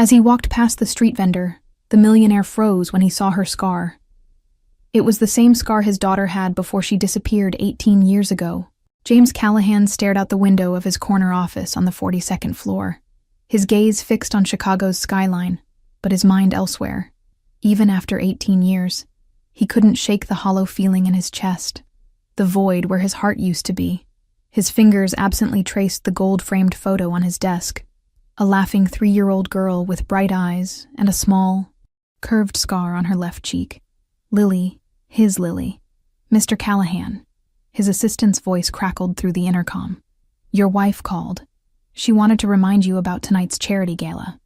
As he walked past the street vendor, the millionaire froze when he saw her scar. It was the same scar his daughter had before she disappeared 18 years ago. James Callahan stared out the window of his corner office on the 42nd floor, his gaze fixed on Chicago's skyline, but his mind elsewhere. Even after 18 years, he couldn't shake the hollow feeling in his chest, the void where his heart used to be. His fingers absently traced the gold-framed photo on his desk, a laughing 3-year-old girl with bright eyes and a small, curved scar on her left cheek. Lily, his Lily. Mr. Callahan. His assistant's voice crackled through the intercom. Your wife called. She wanted to remind you about tonight's charity gala.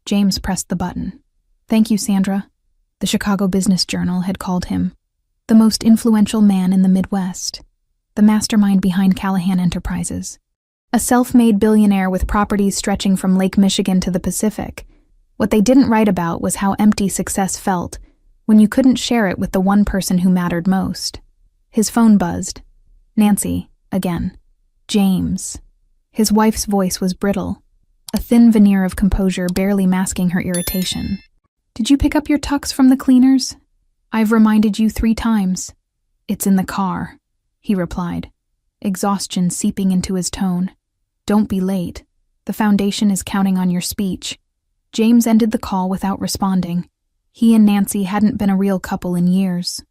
James pressed the button. Thank you, Sandra. The Chicago Business Journal had called him the most influential man in the Midwest, the mastermind behind Callahan Enterprises. A self-made billionaire with properties stretching from Lake Michigan to the Pacific. What they didn't write about was how empty success felt when you couldn't share it with the one person who mattered most. His phone buzzed. Nancy, again. James. His wife's voice was brittle, a thin veneer of composure barely masking her irritation. Did you pick up your tux from the cleaners? I've reminded you 3 times. It's in the car, he replied, exhaustion seeping into his tone. Don't be late. The foundation is counting on your speech. James ended the call without responding. He and Nancy hadn't been a real couple in years.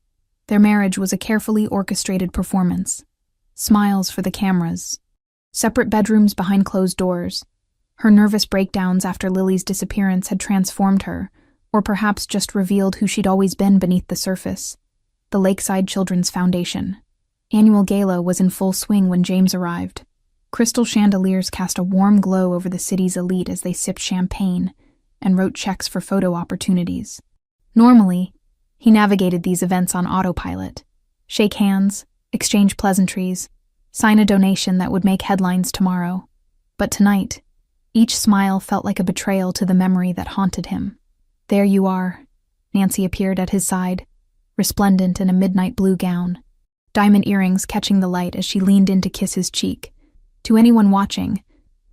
Their marriage was a carefully orchestrated performance. Smiles for the cameras. Separate bedrooms behind closed doors. Her nervous breakdowns after Lily's disappearance had transformed her, or perhaps just revealed who she'd always been beneath the surface. The Lakeside Children's Foundation. Annual gala was in full swing when James arrived. Crystal chandeliers cast a warm glow over the city's elite as they sipped champagne and wrote checks for photo opportunities. Normally, he navigated these events on autopilot. Shake hands, exchange pleasantries, sign a donation that would make headlines tomorrow. But tonight, each smile felt like a betrayal to the memory that haunted him. There you are. Nancy appeared at his side, resplendent in a midnight blue gown, diamond earrings catching the light as she leaned in to kiss his cheek. To anyone watching,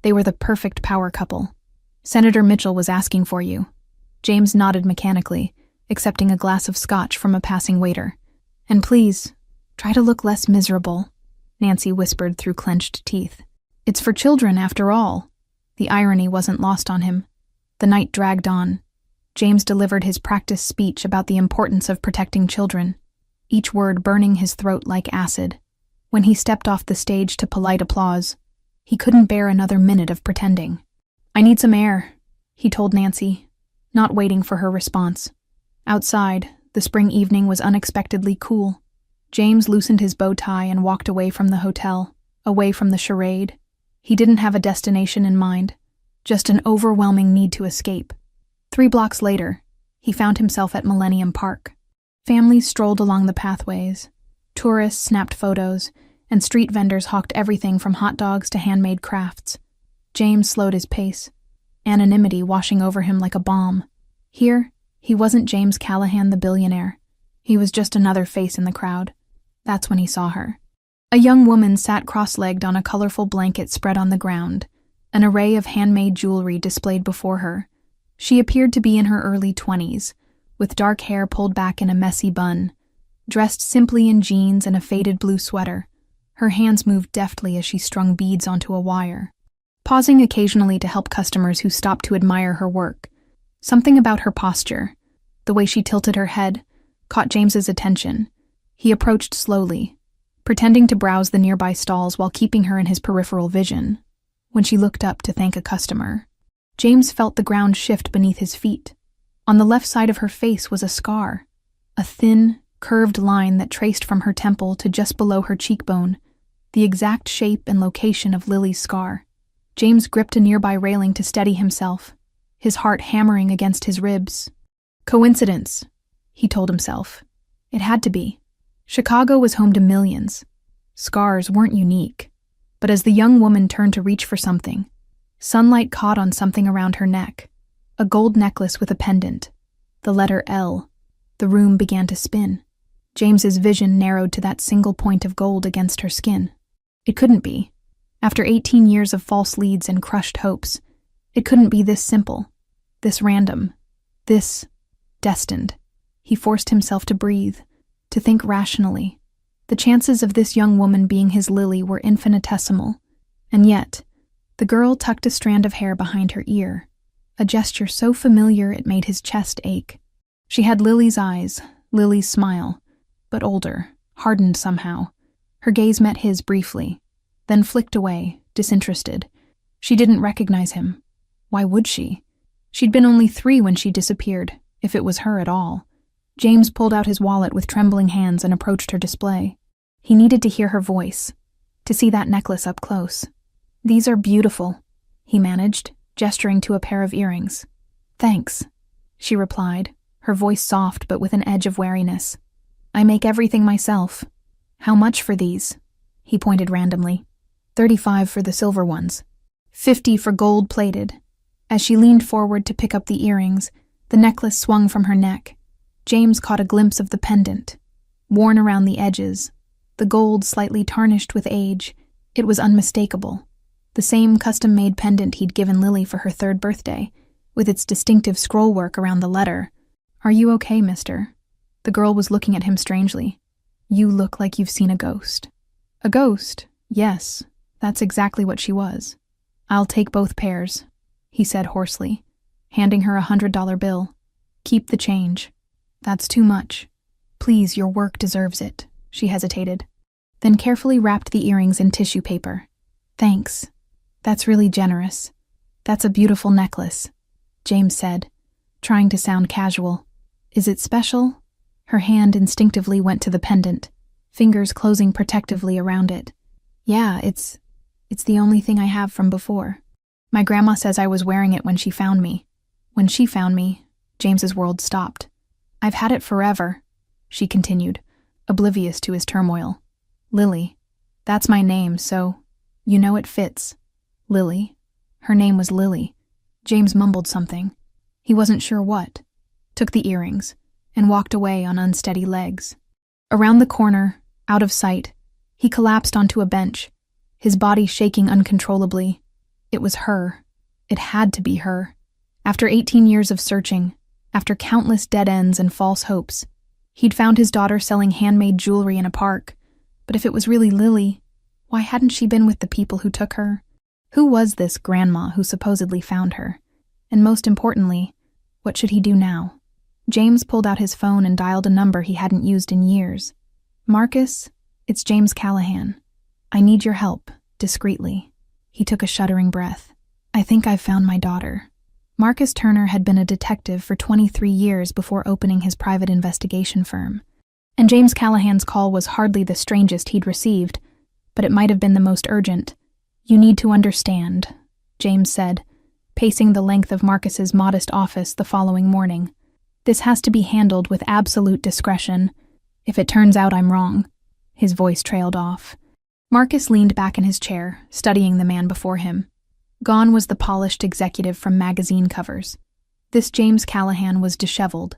they were the perfect power couple. Senator Mitchell was asking for you. James nodded mechanically, accepting a glass of scotch from a passing waiter. And please, try to look less miserable, Nancy whispered through clenched teeth. It's for children, after all. The irony wasn't lost on him. The night dragged on. James delivered his practiced speech about the importance of protecting children, each word burning his throat like acid. When he stepped off the stage to polite applause, he couldn't bear another minute of pretending. I need some air, he told Nancy, not waiting for her response. Outside, the spring evening was unexpectedly cool. James loosened his bow tie and walked away from the hotel, away from the charade. He didn't have a destination in mind, just an overwhelming need to escape. 3 blocks later, he found himself at Millennium Park. Families strolled along the pathways. Tourists snapped photos, and street vendors hawked everything from hot dogs to handmade crafts. James slowed his pace, anonymity washing over him like a balm. Here, he wasn't James Callahan the billionaire. He was just another face in the crowd. That's when he saw her. A young woman sat cross-legged on a colorful blanket spread on the ground, an array of handmade jewelry displayed before her. She appeared to be in her early 20s, with dark hair pulled back in a messy bun, dressed simply in jeans and a faded blue sweater. Her hands moved deftly as she strung beads onto a wire, pausing occasionally to help customers who stopped to admire her work. Something about her posture, the way she tilted her head, caught James's attention. He approached slowly, pretending to browse the nearby stalls while keeping her in his peripheral vision. When she looked up to thank a customer, James felt the ground shift beneath his feet. On the left side of her face was a scar, a thin, curved line that traced from her temple to just below her cheekbone, the exact shape and location of Lily's scar. James gripped a nearby railing to steady himself, his heart hammering against his ribs. Coincidence, he told himself. It had to be. Chicago was home to millions. Scars weren't unique. But as the young woman turned to reach for something, sunlight caught on something around her neck, a gold necklace with a pendant, the letter L. The room began to spin. James's vision narrowed to that single point of gold against her skin. It couldn't be. After 18 years of false leads and crushed hopes, it couldn't be this simple. This random. This destined. He forced himself to breathe, to think rationally. The chances of this young woman being his Lily were infinitesimal, and yet, the girl tucked a strand of hair behind her ear, a gesture so familiar it made his chest ache. She had Lily's eyes, Lily's smile, but older, hardened somehow. Her gaze met his briefly, then flicked away, disinterested. She didn't recognize him. Why would she? She'd been only 3 when she disappeared, if it was her at all. James pulled out his wallet with trembling hands and approached her display. He needed to hear her voice, to see that necklace up close. "These are beautiful," he managed, gesturing to a pair of earrings. "Thanks," she replied, her voice soft but with an edge of wariness. "I make everything myself. How much for these?" He pointed randomly. 35 for the silver ones. 50 for gold-plated. As she leaned forward to pick up the earrings, the necklace swung from her neck. James caught a glimpse of the pendant, worn around the edges, the gold slightly tarnished with age. It was unmistakable. The same custom-made pendant he'd given Lily for her 3rd birthday, with its distinctive scrollwork around the letter. "Are you okay, mister?" The girl was looking at him strangely. "You look like you've seen a ghost." "A ghost? Yes, that's exactly what she was." "I'll take both pairs," he said hoarsely, handing her a $100 bill. "Keep the change." "That's too much." "Please, your work deserves it," she hesitated, then carefully wrapped the earrings in tissue paper. "Thanks. That's really generous. That's a beautiful necklace," James said, trying to sound casual. "Is it special?" Her hand instinctively went to the pendant, fingers closing protectively around it. "Yeah, it's the only thing I have from before. My grandma says I was wearing it when she found me." "When she found me," James's world stopped. "I've had it forever," she continued, oblivious to his turmoil. "Lily. That's my name, so you know it fits." Lily. Her name was Lily. James mumbled something. He wasn't sure what. Took the earrings and walked away on unsteady legs. Around the corner, out of sight, he collapsed onto a bench, his body shaking uncontrollably. It was her. It had to be her. After 18 years of searching, after countless dead ends and false hopes, he'd found his daughter selling handmade jewelry in a park. But if it was really Lily, why hadn't she been with the people who took her? Who was this grandma who supposedly found her? And most importantly, what should he do now? James pulled out his phone and dialed a number he hadn't used in years. "Marcus, it's James Callahan. I need your help, discreetly." He took a shuddering breath. "I think I've found my daughter." Marcus Turner had been a detective for 23 years before opening his private investigation firm. And James Callahan's call was hardly the strangest he'd received, but it might have been the most urgent. "You need to understand," James said, pacing the length of Marcus's modest office the following morning. "This has to be handled with absolute discretion. If it turns out I'm wrong." His voice trailed off. Marcus leaned back in his chair, studying the man before him. Gone was the polished executive from magazine covers. This James Callahan was disheveled,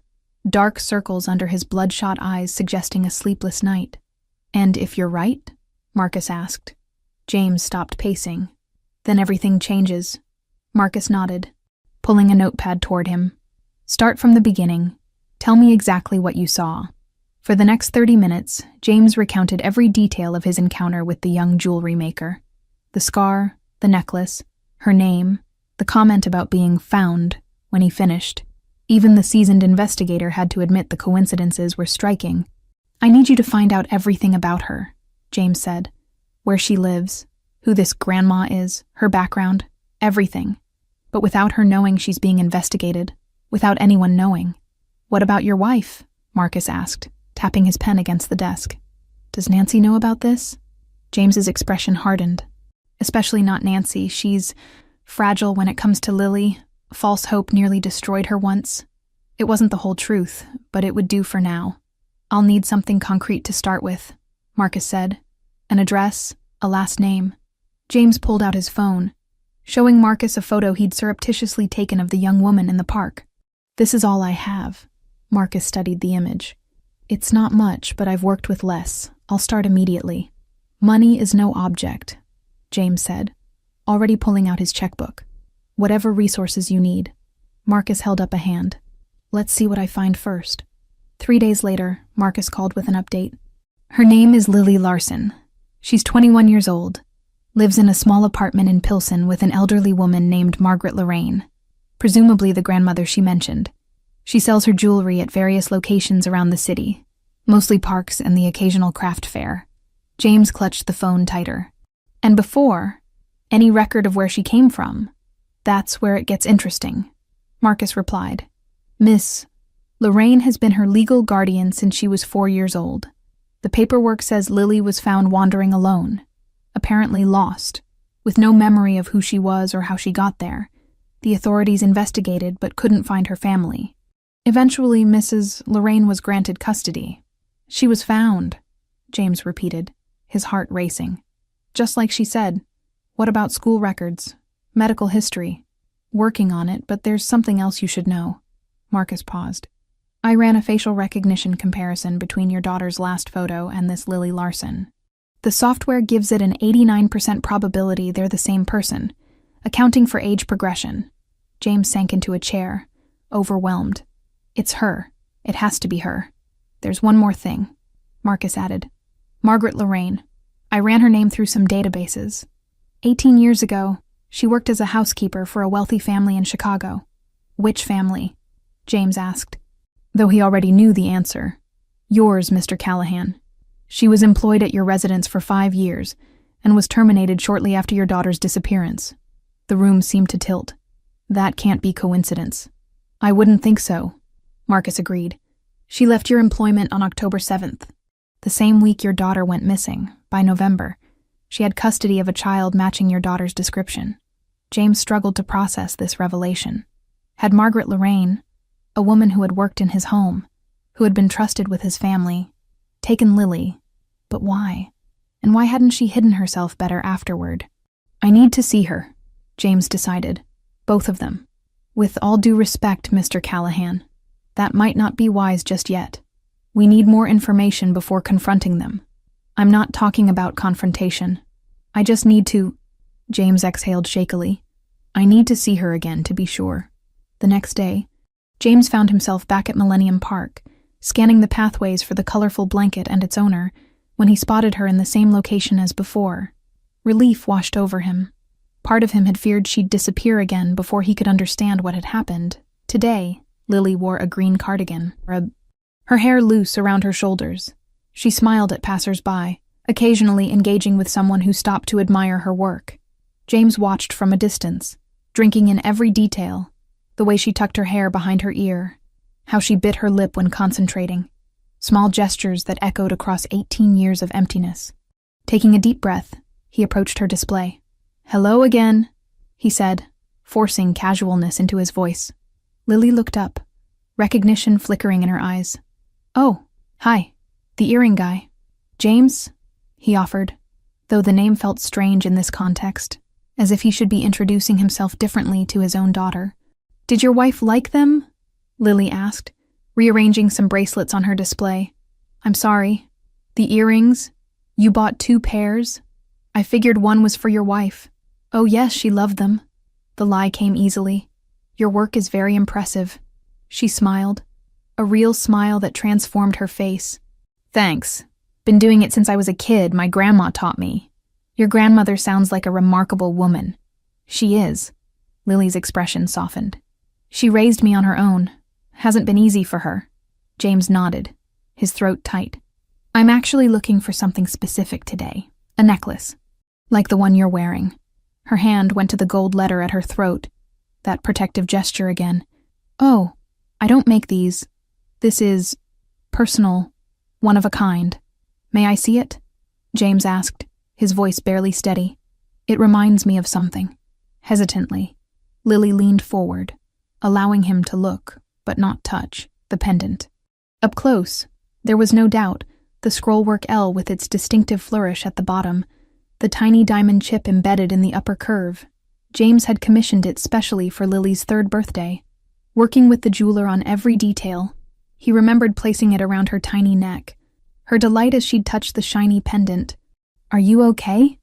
dark circles under his bloodshot eyes suggesting a sleepless night. "And if you're right?" Marcus asked. James stopped pacing. "Then everything changes." Marcus nodded, pulling a notepad toward him. "Start from the beginning. Tell me exactly what you saw." For the next 30 minutes, James recounted every detail of his encounter with the young jewelry maker. The scar, the necklace, her name, the comment about being found when he finished. Even the seasoned investigator had to admit the coincidences were striking. "I need you to find out everything about her," James said. "Where she lives, who this grandma is, her background, everything. But without her knowing she's being investigated, without anyone knowing." "What about your wife?" Marcus asked, tapping his pen against the desk. "Does Nancy know about this?" James's expression hardened. "Especially not Nancy. She's fragile when it comes to Lily. False hope nearly destroyed her once. It wasn't the whole truth, but it would do for now. I'll need something concrete to start with," Marcus said. "An address, a last name." James pulled out his phone, showing Marcus a photo he'd surreptitiously taken of the young woman in the park. "This is all I have." Marcus studied the image. "It's not much, but I've worked with less. I'll start immediately." "Money is no object," James said, already pulling out his checkbook. "Whatever resources you need." Marcus held up a hand. Let's see what I find first. 3 days later, Marcus called with an update. Her name is Lily Larson. She's 21 years old, lives in a small apartment in Pilsen with an elderly woman named Margaret Lorraine, presumably the grandmother she mentioned. She sells her jewelry at various locations around the city, mostly parks and the occasional craft fair. James clutched the phone tighter. And before, any record of where she came from. That's where it gets interesting. Marcus replied. Miss Lorraine has been her legal guardian since she was 4 years old. The paperwork says Lily was found wandering alone, apparently lost, with no memory of who she was or how she got there. The authorities investigated but couldn't find her family. Eventually, Mrs. Lorraine was granted custody. She was found, James repeated, his heart racing. Just like she said. What about school records? Medical history? Working on it, but there's something else you should know. Marcus paused. I ran a facial recognition comparison between your daughter's last photo and this Lily Larson. The software gives it an 89% probability they're the same person, accounting for age progression. James sank into a chair, overwhelmed. It's her. It has to be her. There's one more thing, Marcus added. Margaret Lorraine. I ran her name through some databases. 18 years ago, she worked as a housekeeper for a wealthy family in Chicago. Which family? James asked, though he already knew the answer. Yours, Mr. Callahan. She was employed at your residence for 5 years and was terminated shortly after your daughter's disappearance. The room seemed to tilt. That can't be coincidence. I wouldn't think so, Marcus agreed. She left your employment on October 7th. The same week your daughter went missing, by November. She had custody of a child matching your daughter's description. James struggled to process this revelation. Had Margaret Lorraine, a woman who had worked in his home, who had been trusted with his family, taken Lily? But why? And why hadn't she hidden herself better afterward? I need to see her, James decided. Both of them. With all due respect, Mr. Callahan, that might not be wise just yet. We need more information before confronting them. I'm not talking about confrontation. I just need to... James exhaled shakily. I need to see her again, to be sure. The next day, James found himself back at Millennium Park, scanning the pathways for the colorful blanket and its owner, when he spotted her in the same location as before. Relief washed over him. Part of him had feared she'd disappear again before he could understand what had happened. Today, Lily wore a green cardigan, her hair loose around her shoulders. She smiled at passers-by, occasionally engaging with someone who stopped to admire her work. James watched from a distance, drinking in every detail, the way she tucked her hair behind her ear, how she bit her lip when concentrating, small gestures that echoed across 18 years of emptiness. Taking a deep breath, he approached her display. Hello again, he said, forcing casualness into his voice. Lily looked up, recognition flickering in her eyes. Oh, hi, the earring guy. James, he offered, though the name felt strange in this context, as if he should be introducing himself differently to his own daughter. Did your wife like them? Lily asked, rearranging some bracelets on her display. I'm sorry. The earrings? You bought 2 pairs? I figured one was for your wife. Oh yes, she loved them. The lie came easily. Your work is very impressive. She smiled, a real smile that transformed her face. Thanks. Been doing it since I was a kid. My grandma taught me. Your grandmother sounds like a remarkable woman. She is. Lily's expression softened. She raised me on her own. Hasn't been easy for her. James nodded, his throat tight. I'm actually looking for something specific today. A necklace. Like the one you're wearing. Her hand went to the gold letter at her throat. That protective gesture again. Oh, I don't make these. This is personal, one of a kind. May I see it? James asked, his voice barely steady. It reminds me of something. Hesitantly, Lily leaned forward, allowing him to look, but not touch, the pendant. Up close, there was no doubt, the scrollwork L with its distinctive flourish at the bottom, the tiny diamond chip embedded in the upper curve. James had commissioned it specially for Lily's 3rd birthday. Working with the jeweler on every detail, he remembered placing it around her tiny neck. Her delight as she'd touched the shiny pendant. Are you okay?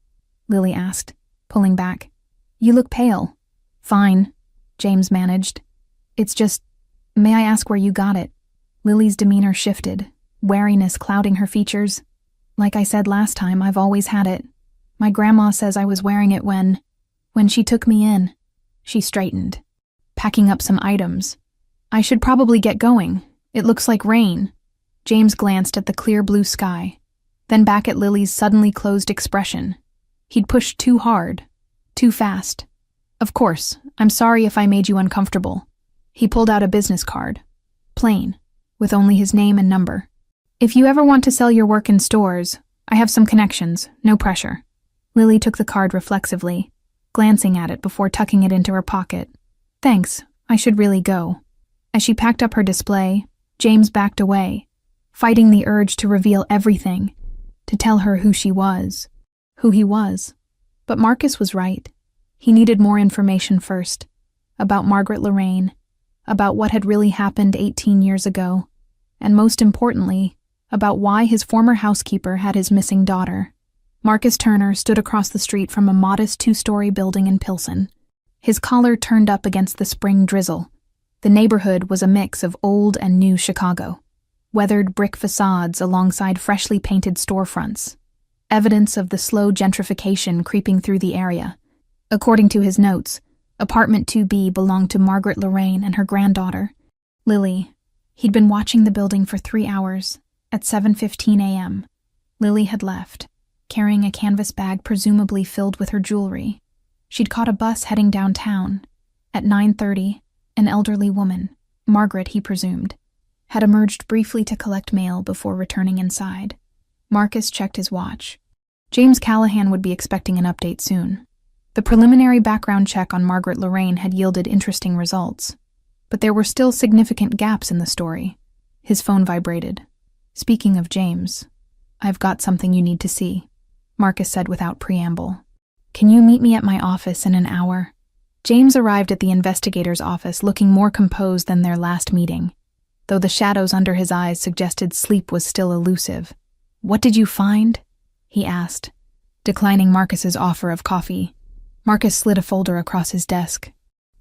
Lily asked, pulling back. You look pale. Fine, James managed. It's just, may I ask where you got it? Lily's demeanor shifted, wariness clouding her features. Like I said last time, I've always had it. My grandma says I was wearing it when she took me in. She straightened, packing up some items. I should probably get going. It looks like rain. James glanced at the clear blue sky, then back at Lily's suddenly closed expression. He'd pushed too hard, too fast. Of course, I'm sorry if I made you uncomfortable. He pulled out a business card, plain, with only his name and number. If you ever want to sell your work in stores, I have some connections, no pressure. Lily took the card reflexively, glancing at it before tucking it into her pocket. Thanks, I should really go. As she packed up her display, James backed away, fighting the urge to reveal everything, to tell her who she was, who he was. But Marcus was right. He needed more information first, about Margaret Lorraine, about what had really happened 18 years ago, and most importantly, about why his former housekeeper had his missing daughter. Marcus Turner stood across the street from a modest 2-story building in Pilsen, his collar turned up against the spring drizzle. The neighborhood was a mix of old and new Chicago, weathered brick facades alongside freshly painted storefronts, evidence of the slow gentrification creeping through the area. According to his notes, apartment 2B belonged to Margaret Lorraine and her granddaughter, Lily. He'd been watching the building for 3 hours. At 7:15 a.m., Lily had left, carrying a canvas bag presumably filled with her jewelry. She'd caught a bus heading downtown. At 9:30, an elderly woman, Margaret he presumed, had emerged briefly to collect mail before returning inside. Marcus checked his watch. James Callahan would be expecting an update soon. The preliminary background check on Margaret Lorraine had yielded interesting results, but there were still significant gaps in the story. His phone vibrated. Speaking of James, I've got something you need to see, Marcus said without preamble. Can you meet me at my office in an hour? James arrived at the investigator's office looking more composed than their last meeting, though the shadows under his eyes suggested sleep was still elusive. What did you find? He asked, declining Marcus's offer of coffee. Marcus slid a folder across his desk.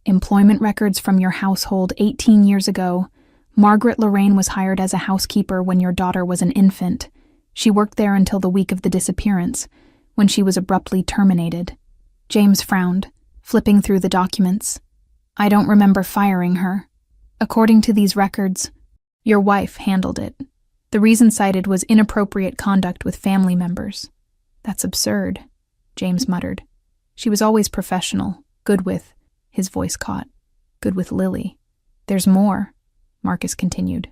Employment records from your household 18 years ago. Margaret Lorraine was hired as a housekeeper when your daughter was an infant. She worked there until the week of the disappearance, when she was abruptly terminated. James frowned, flipping through the documents. I don't remember firing her. According to these records, your wife handled it. The reason cited was inappropriate conduct with family members. That's absurd, James muttered. She was always professional, good with, his voice caught, good with Lily. There's more, Marcus continued.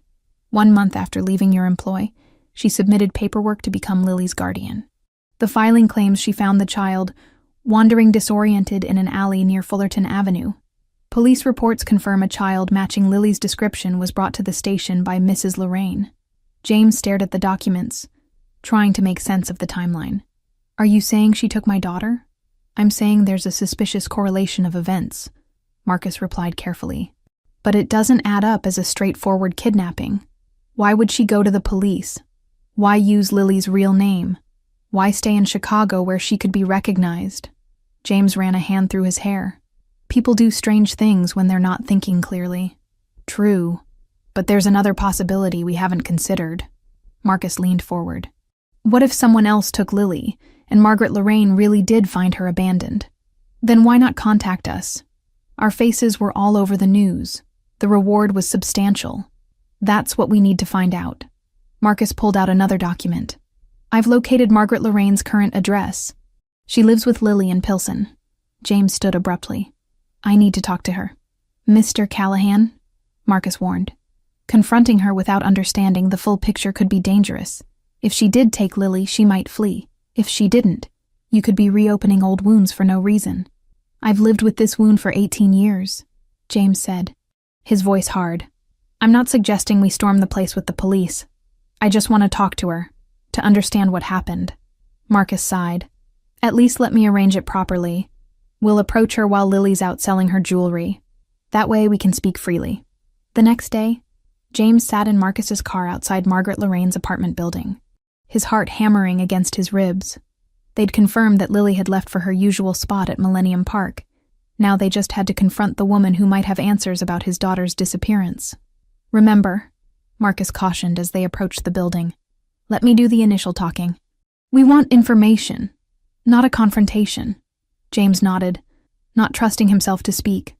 1 month after leaving your employ, she submitted paperwork to become Lily's guardian. The filing claims she found the child wandering disoriented in an alley near Fullerton Avenue. Police reports confirm a child matching Lily's description was brought to the station by Mrs. Lorraine. James stared at the documents, trying to make sense of the timeline. Are you saying she took my daughter? I'm saying there's a suspicious correlation of events, Marcus replied carefully. But it doesn't add up as a straightforward kidnapping. Why would she go to the police? Why use Lily's real name? Why stay in Chicago where she could be recognized? James ran a hand through his hair. People do strange things when they're not thinking clearly. True, but there's another possibility we haven't considered. Marcus leaned forward. What if someone else took Lily, and Margaret Lorraine really did find her abandoned? Then why not contact us? Our faces were all over the news. The reward was substantial. That's what we need to find out. Marcus pulled out another document. I've located Margaret Lorraine's current address. She lives with Lily in Pilsen. James stood abruptly. I need to talk to her. Mr. Callahan, Marcus warned. Confronting her without understanding the full picture could be dangerous. If she did take Lily, she might flee. If she didn't, you could be reopening old wounds for no reason. I've lived with this wound for 18 years, James said, his voice hard. I'm not suggesting we storm the place with the police. I just want to talk to her, to understand what happened. Marcus sighed. At least let me arrange it properly. We'll approach her while Lily's out selling her jewelry. That way we can speak freely. The next day, James sat in Marcus's car outside Margaret Lorraine's apartment building, his heart hammering against his ribs. They'd confirmed that Lily had left for her usual spot at Millennium Park. Now they just had to confront the woman who might have answers about his daughter's disappearance. "Remember," Marcus cautioned as they approached the building, "let me do the initial talking. We want information, not a confrontation." James nodded, not trusting himself to speak.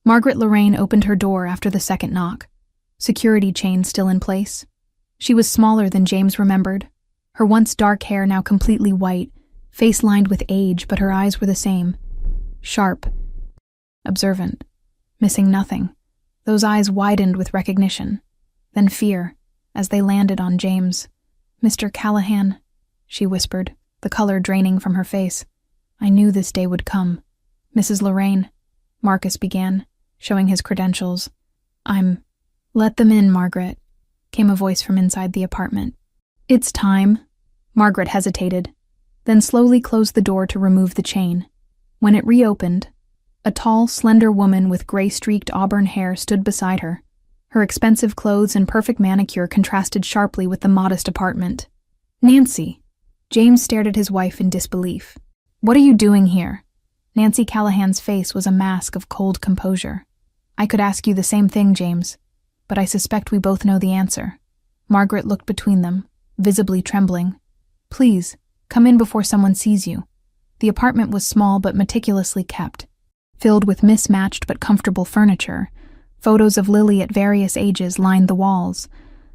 Margaret Lorraine opened her door after the second knock, security chain still in place. She was smaller than James remembered, her once dark hair now completely white, face lined with age, but her eyes were the same. Sharp, observant, missing nothing. Those eyes widened with recognition, then fear, as they landed on James. "Mr. Callahan," she whispered, the color draining from her face. "I knew this day would come." "Mrs. Lorraine," Marcus began, showing his credentials. "Let them in, Margaret," came a voice from inside the apartment. "It's time." Margaret hesitated, then slowly closed the door to remove the chain. When it reopened, a tall, slender woman with gray-streaked auburn hair stood beside her. Her expensive clothes and perfect manicure contrasted sharply with the modest apartment. "Nancy!" James stared at his wife in disbelief. "What are you doing here?" Nancy Callahan's face was a mask of cold composure. "I could ask you the same thing, James, but I suspect we both know the answer." Margaret looked between them, visibly trembling. "Please, come in before someone sees you." The apartment was small but meticulously kept, filled with mismatched but comfortable furniture. Photos of Lily at various ages lined the walls,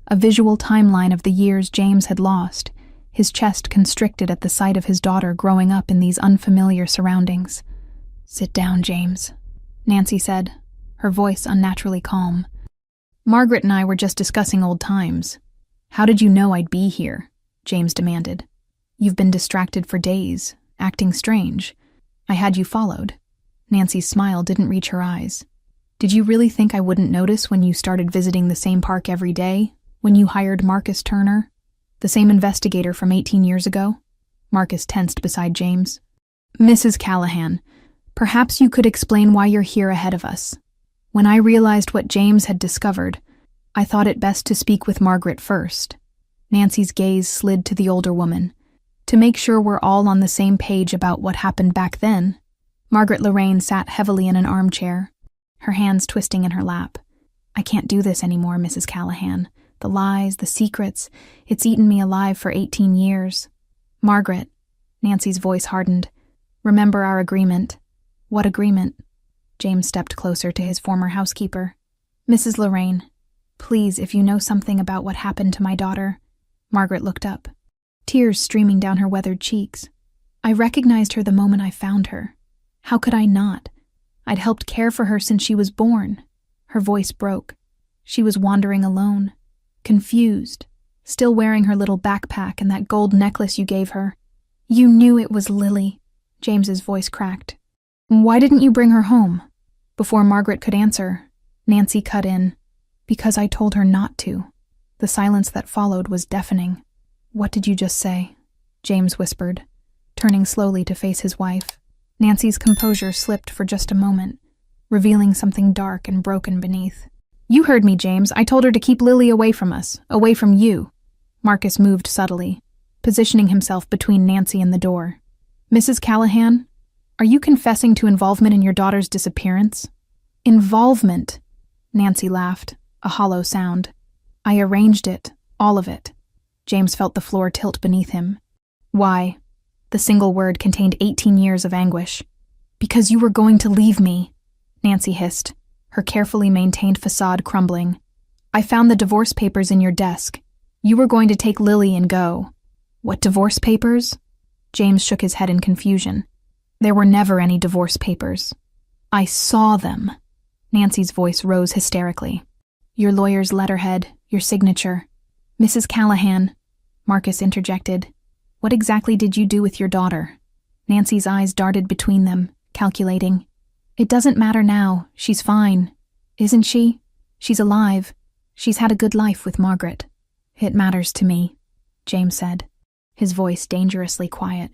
a visual timeline of the years James had lost, his chest constricted at the sight of his daughter growing up in these unfamiliar surroundings. "Sit down, James," Nancy said, her voice unnaturally calm. "Margaret and I were just discussing old times." "How did you know I'd be here?" James demanded. "You've been distracted for days, acting strange. I had you followed." Nancy's smile didn't reach her eyes. "Did you really think I wouldn't notice when you started visiting the same park every day, when you hired Marcus Turner, the same investigator from 18 years ago?" Marcus tensed beside James. "Mrs. Callahan, perhaps you could explain why you're here ahead of us." When I realized what James had discovered, I thought it best to speak with Margaret first. Nancy's gaze slid to the older woman. "To make sure we're all on the same page about what happened back then." Margaret Lorraine sat heavily in an armchair, her hands twisting in her lap. "I can't do this anymore, Mrs. Callahan. The lies, the secrets, it's eaten me alive for 18 years. "Margaret," Nancy's voice hardened, "remember our agreement." "What agreement?" James stepped closer to his former housekeeper. "Mrs. Lorraine, please, if you know something about what happened to my daughter." Margaret looked up, tears streaming down her weathered cheeks. "I recognized her the moment I found her. How could I not? I'd helped care for her since she was born." Her voice broke. She was wandering alone, confused, still wearing her little backpack and that gold necklace you gave her. "You knew it was Lily," James's voice cracked. "Why didn't you bring her home?" Before Margaret could answer, Nancy cut in. "Because I told her not to." The silence that followed was deafening. "What did you just say?" James whispered, turning slowly to face his wife. Nancy's composure slipped for just a moment, revealing something dark and broken beneath. "You heard me, James. I told her to keep Lily away from us, away from you." Marcus moved subtly, positioning himself between Nancy and the door. "Mrs. Callahan, are you confessing to involvement in your daughter's disappearance?" "Involvement," Nancy laughed, a hollow sound. "I arranged it, all of it." James felt the floor tilt beneath him. "Why?" The single word contained 18 years of anguish. "Because you were going to leave me," Nancy hissed, her carefully maintained facade crumbling. "I found the divorce papers in your desk. You were going to take Lily and go." "What divorce papers?" James shook his head in confusion. "There were never any divorce papers." "I saw them." Nancy's voice rose hysterically. "Your lawyer's letterhead, your signature." "Mrs. Callahan," Marcus interjected, "what exactly did you do with your daughter?" Nancy's eyes darted between them, calculating. "It doesn't matter now. She's fine. Isn't she? She's alive. She's had a good life with Margaret." "It matters to me," James said, his voice dangerously quiet.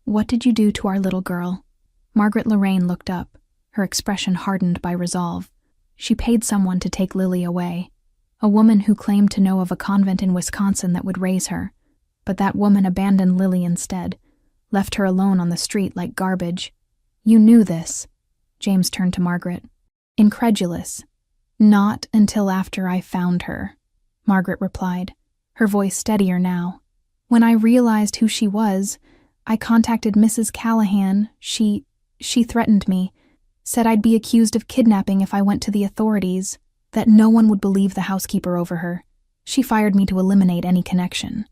"What did you do to our little girl?" Margaret Lorraine looked up, her expression hardened by resolve. She paid someone to take Lily away, a woman who claimed to know of a convent in Wisconsin that would raise her. But that woman abandoned Lily instead, left her alone on the street like garbage. "You knew this." James turned to Margaret. Incredulous. Not until after I found her, Margaret replied, her voice steadier now. When I realized who she was, I contacted Mrs. Callahan. She threatened me, said I'd be accused of kidnapping if I went to the authorities, that no one would believe the housekeeper over her. She fired me to eliminate any connection.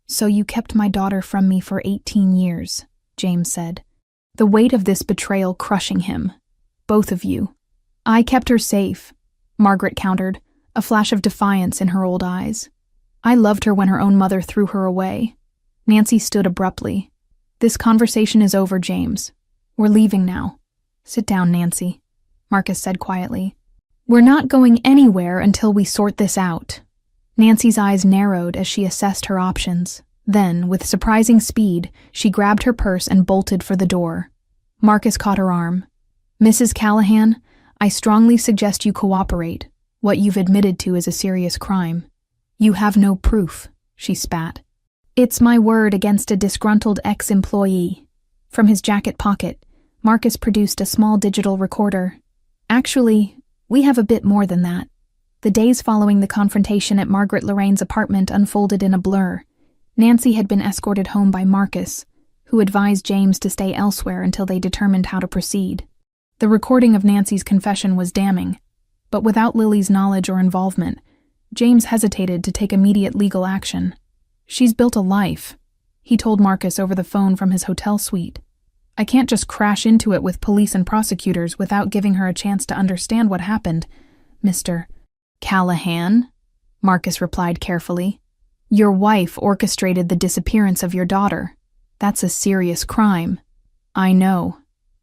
So you kept my daughter from me for 18 years, James said, the weight of this betrayal crushing him. Both of you. I kept her safe, Margaret countered, a flash of defiance in her old eyes. I loved her when her own mother threw her away. Nancy stood abruptly. This conversation is over, James. We're leaving now. Sit down, Nancy, Marcus said quietly. We're not going anywhere until we sort this out. Nancy's eyes narrowed as she assessed her options. Then, with surprising speed, she grabbed her purse and bolted for the door. Marcus caught her arm. Mrs. Callahan, I strongly suggest you cooperate. What you've admitted to is a serious crime. You have no proof, she spat. It's my word against a disgruntled ex-employee. From his jacket pocket, Marcus produced a small digital recorder. Actually, we have a bit more than that. The days following the confrontation at Margaret Lorraine's apartment unfolded in a blur. Nancy had been escorted home by Marcus, who advised James to stay elsewhere until they determined how to proceed. The recording of Nancy's confession was damning, but without Lily's knowledge or involvement, James hesitated to take immediate legal action. She's built a life, he told Marcus over the phone from his hotel suite. I can't just crash into it with police and prosecutors without giving her a chance to understand what happened, Mr. Callahan, Marcus replied carefully. Your wife orchestrated the disappearance of your daughter. That's a serious crime. I know.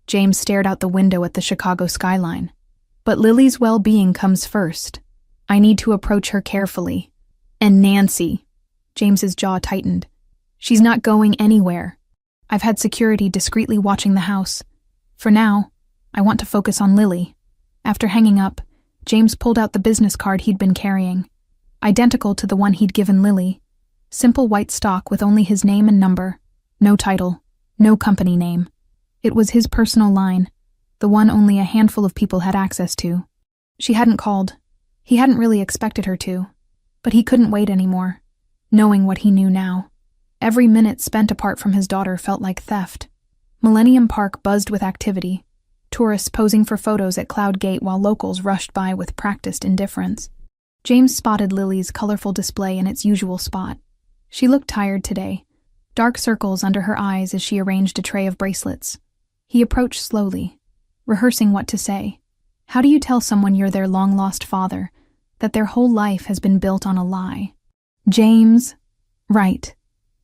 James stared out the window at the Chicago skyline. But Lily's well-being comes first. I need to approach her carefully. And Nancy. James's jaw tightened. She's not going anywhere. I've had security discreetly watching the house. For now, I want to focus on Lily. After hanging up, James pulled out the business card he'd been carrying. Identical to the one he'd given Lily. Simple white stock with only his name and number. No title. No company name. It was his personal line, the one only a handful of people had access to. She hadn't called. He hadn't really expected her to. But he couldn't wait anymore, knowing what he knew now. Every minute spent apart from his daughter felt like theft. Millennium Park buzzed with activity, tourists posing for photos at Cloud Gate while locals rushed by with practiced indifference. James spotted Lily's colorful display in its usual spot. She looked tired today, dark circles under her eyes as she arranged a tray of bracelets. He approached slowly, rehearsing what to say. How do you tell someone you're their long-lost father, that their whole life has been built on a lie? James. Right.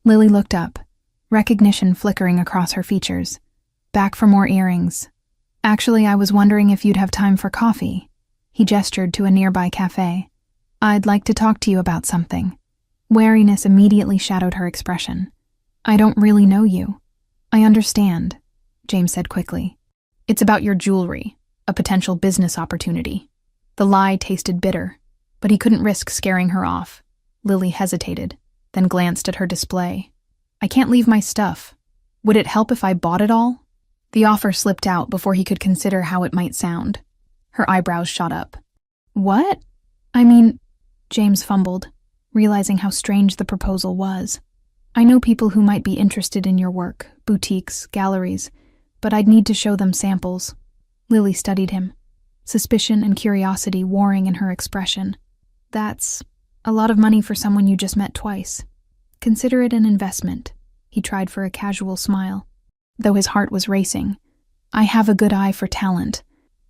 Lily looked up, recognition flickering across her features. Back for more earrings. Actually, I was wondering if you'd have time for coffee. He gestured to a nearby cafe. I'd like to talk to you about something. Wariness immediately shadowed her expression. I don't really know you. I understand, James said quickly. It's about your jewelry, a potential business opportunity. The lie tasted bitter, but he couldn't risk scaring her off. Lily hesitated, then glanced at her display. I can't leave my stuff. Would it help if I bought it all? The offer slipped out before he could consider how it might sound. Her eyebrows shot up. What? I mean, James fumbled, realizing how strange the proposal was. I know people who might be interested in your work, boutiques, galleries, but I'd need to show them samples. Lily studied him, suspicion and curiosity warring in her expression. That's a lot of money for someone you just met twice. Consider it an investment. He tried for a casual smile, though his heart was racing. I have a good eye for talent.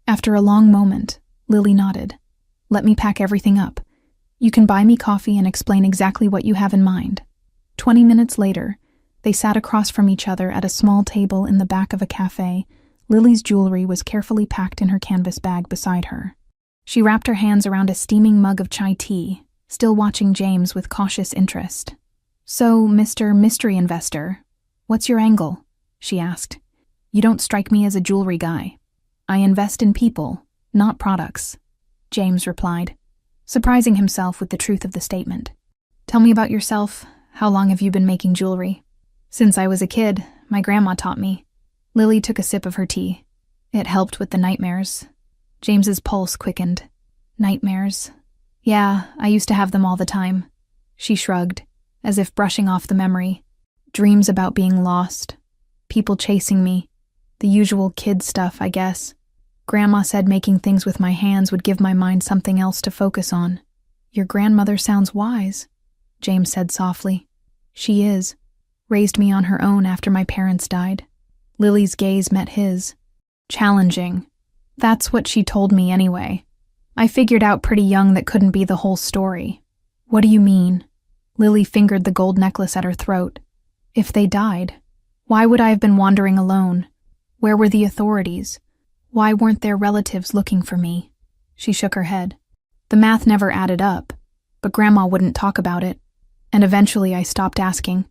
After a long moment, Lily nodded. Let me pack everything up. You can buy me coffee and explain exactly what you have in mind. 20 minutes later, they sat across from each other at a small table in the back of a cafe. Lily's jewelry was carefully packed in her canvas bag beside her. She wrapped her hands around a steaming mug of chai tea, still watching James with cautious interest. So, Mr. Mystery Investor, what's your angle? She asked. You don't strike me as a jewelry guy. I invest in people, not products, James replied, surprising himself with the truth of the statement. Tell me about yourself. How long have you been making jewelry? Since I was a kid, my grandma taught me. Lily took a sip of her tea. It helped with the nightmares. James's pulse quickened. Nightmares? Yeah, I used to have them all the time. She shrugged, as if brushing off the memory. Dreams about being lost. People chasing me. The usual kid stuff, I guess. Grandma said making things with my hands would give my mind something else to focus on. Your grandmother sounds wise, James said softly. She is. Raised me on her own after my parents died. Lily's gaze met his. Challenging. That's what she told me anyway. I figured out pretty young that couldn't be the whole story. What do you mean? Lily fingered the gold necklace at her throat. If they died, why would I have been wandering alone? Where were the authorities? Why weren't their relatives looking for me? She shook her head. The math never added up, but Grandma wouldn't talk about it, and eventually I stopped asking.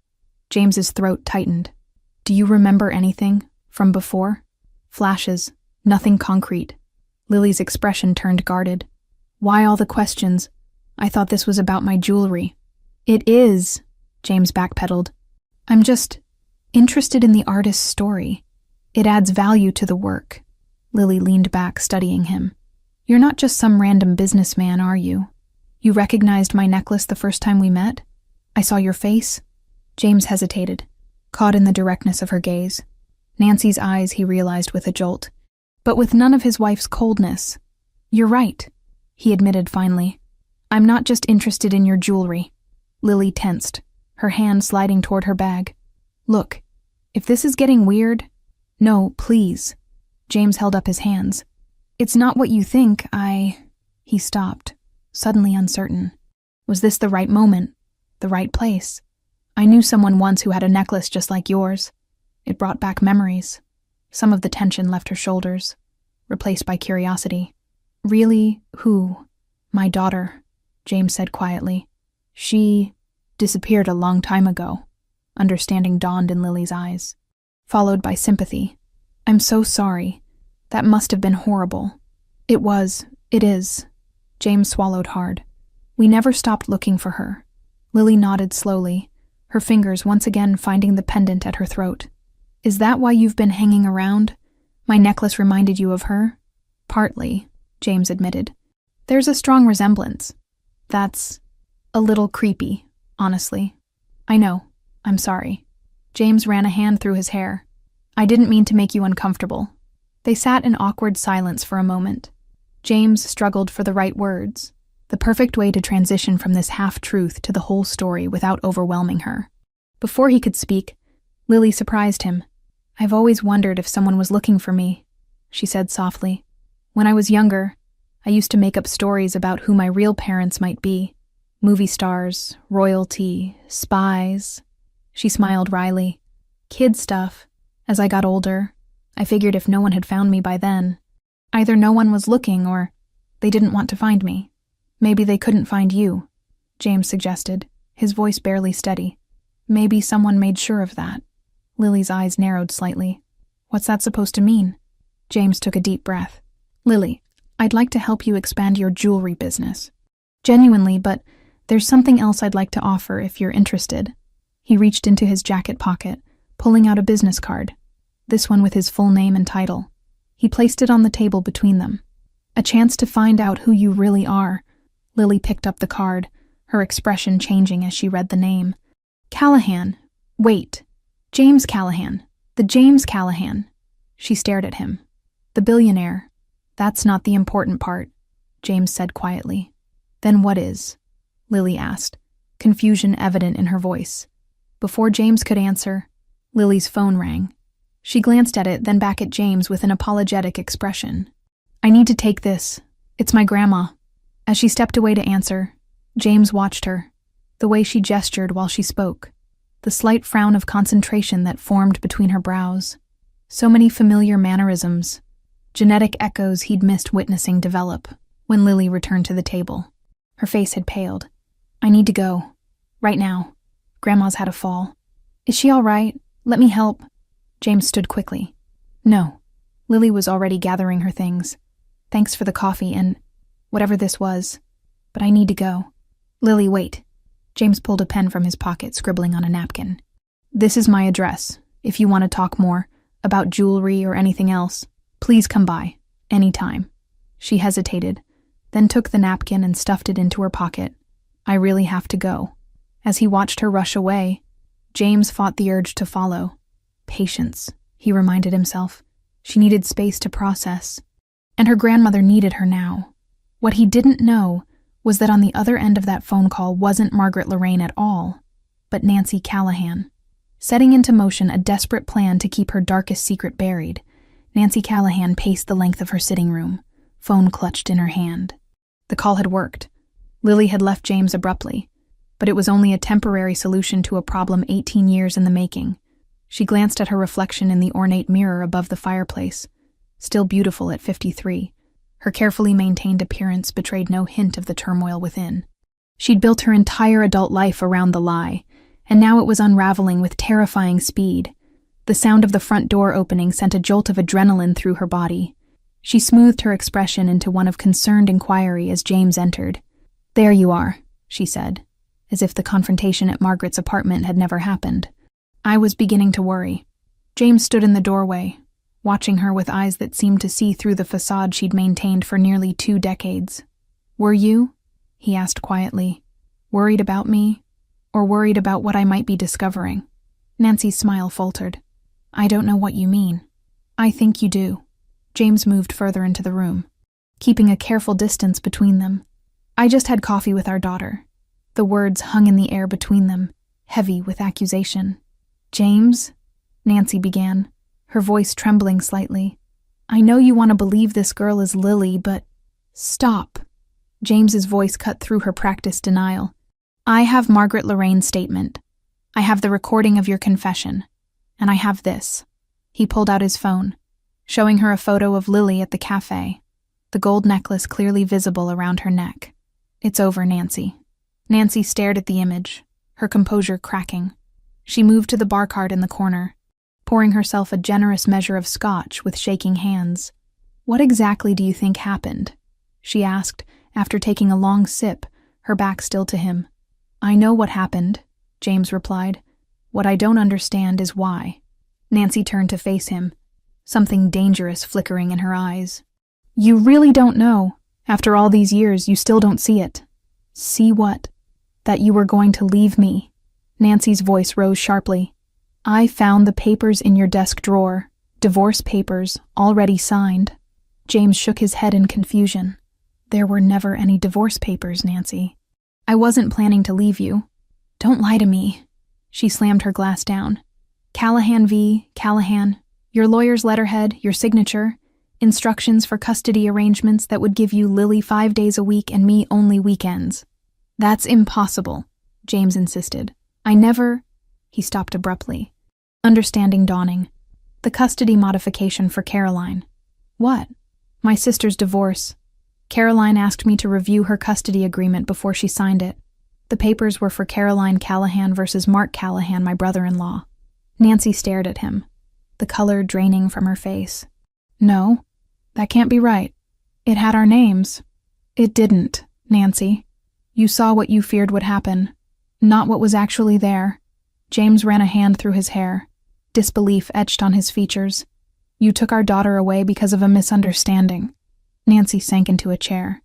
James's throat tightened. Do you remember anything from before? Flashes, nothing concrete. Lily's expression turned guarded. Why all the questions? I thought this was about my jewelry. It is, James backpedaled. I'm just interested in the artist's story. It adds value to the work. Lily leaned back, studying him. You're not just some random businessman, are you? You recognized my necklace the first time we met? I saw your face? James hesitated, caught in the directness of her gaze. Nancy's eyes, he realized with a jolt, but with none of his wife's coldness. You're right, he admitted finally. I'm not just interested in your jewelry. Lily tensed, her hand sliding toward her bag. Look, if this is getting weird... No, please. James held up his hands. It's not what you think, He stopped, suddenly uncertain. Was this the right moment? The right place? I knew someone once who had a necklace just like yours. It brought back memories. Some of the tension left her shoulders, replaced by curiosity. Really? Who? My daughter, James said quietly. She disappeared a long time ago. Understanding dawned in Lily's eyes, followed by sympathy. I'm so sorry. That must have been horrible. It was. It is. James swallowed hard. We never stopped looking for her. Lily nodded slowly, her fingers once again finding the pendant at her throat. Is that why you've been hanging around? My necklace reminded you of her? Partly, James admitted. There's a strong resemblance. That's a little creepy, honestly. I know. I'm sorry. James ran a hand through his hair. I didn't mean to make you uncomfortable. They sat in awkward silence for a moment. James struggled for the right words, the perfect way to transition from this half-truth to the whole story without overwhelming her. Before he could speak, Lily surprised him. I've always wondered if someone was looking for me, she said softly. When I was younger, I used to make up stories about who my real parents might be. Movie stars, royalty, spies. She smiled wryly. Kid stuff. As I got older, I figured if no one had found me by then, either no one was looking or they didn't want to find me. Maybe they couldn't find you, James suggested, his voice barely steady. Maybe someone made sure of that. Lily's eyes narrowed slightly. What's that supposed to mean? James took a deep breath. Lily, I'd like to help you expand your jewelry business. Genuinely, but there's something else I'd like to offer if you're interested. He reached into his jacket pocket, pulling out a business card, this one with his full name and title. He placed it on the table between them. A chance to find out who you really are. Lily picked up the card, her expression changing as she read the name. Callahan. Wait. James Callahan. The James Callahan. She stared at him. The billionaire. That's not the important part, James said quietly. Then what is? Lily asked, confusion evident in her voice. Before James could answer, Lily's phone rang. She glanced at it, then back at James with an apologetic expression. I need to take this. It's my grandma. As she stepped away to answer, James watched her, the way she gestured while she spoke, the slight frown of concentration that formed between her brows. So many familiar mannerisms, genetic echoes he'd missed witnessing develop when Lily returned to the table. Her face had paled. I need to go. Right now. Grandma's had a fall. Is she all right? Let me help. James stood quickly. No. Lily was already gathering her things. Thanks for the coffee and whatever this was. But I need to go. Lily, wait. James pulled a pen from his pocket, scribbling on a napkin. This is my address, if you want to talk more, about jewelry or anything else. Please come by. Anytime. She hesitated, then took the napkin and stuffed it into her pocket. I really have to go. As he watched her rush away, James fought the urge to follow. Patience, he reminded himself. She needed space to process. And her grandmother needed her now. What he didn't know was that on the other end of that phone call wasn't Margaret Lorraine at all, but Nancy Callahan. Setting into motion a desperate plan to keep her darkest secret buried, Nancy Callahan paced the length of her sitting room, phone clutched in her hand. The call had worked. Lily had left James abruptly, but it was only a temporary solution to a problem 18 years in the making. She glanced at her reflection in the ornate mirror above the fireplace. Still beautiful at 53, her carefully maintained appearance betrayed no hint of the turmoil within. She'd built her entire adult life around the lie, and now it was unraveling with terrifying speed. The sound of the front door opening sent a jolt of adrenaline through her body. She smoothed her expression into one of concerned inquiry as James entered. "There you are," she said, as if the confrontation at Margaret's apartment had never happened. I was beginning to worry. James stood in the doorway, watching her with eyes that seemed to see through the facade she'd maintained for nearly 2 decades. "Were you?" he asked quietly. "Worried about me? Or worried about what I might be discovering?" Nancy's smile faltered. "I don't know what you mean." "I think you do." James moved further into the room, keeping a careful distance between them. "I just had coffee with our daughter." The words hung in the air between them, heavy with accusation. "James?" Nancy began, her voice trembling slightly. "I know you want to believe this girl is Lily, but—" "Stop." James's voice cut through her practiced denial. "I have Margaret Lorraine's statement. I have the recording of your confession. And I have this." He pulled out his phone, showing her a photo of Lily at the cafe, the gold necklace clearly visible around her neck. "It's over, Nancy." Nancy stared at the image, her composure cracking. She moved to the bar cart in the corner, pouring herself a generous measure of scotch with shaking hands. "What exactly do you think happened?" she asked, after taking a long sip, her back still to him. "I know what happened," James replied. "What I don't understand is why." Nancy turned to face him, something dangerous flickering in her eyes. "You really don't know. After all these years, you still don't see it." "See what?" "That you were going to leave me." Nancy's voice rose sharply. "I found the papers in your desk drawer, divorce papers, already signed." James shook his head in confusion. "There were never any divorce papers, Nancy. I wasn't planning to leave you." "Don't lie to me." She slammed her glass down. "Callahan v. Callahan, your lawyer's letterhead, your signature, instructions for custody arrangements that would give you Lily 5 days a week and me only weekends." "That's impossible," James insisted. "I never—" He stopped abruptly, understanding dawning. "The custody modification for Caroline." "What?" "My sister's divorce. Caroline asked me to review her custody agreement before she signed it. The papers were for Caroline Callahan versus Mark Callahan, my brother-in-law." Nancy stared at him, the color draining from her face. "No, that can't be right. It had our names." "It didn't, Nancy. You saw what you feared would happen, not what was actually there." James ran a hand through his hair, disbelief etched on his features. "You took our daughter away because of a misunderstanding." Nancy sank into a chair,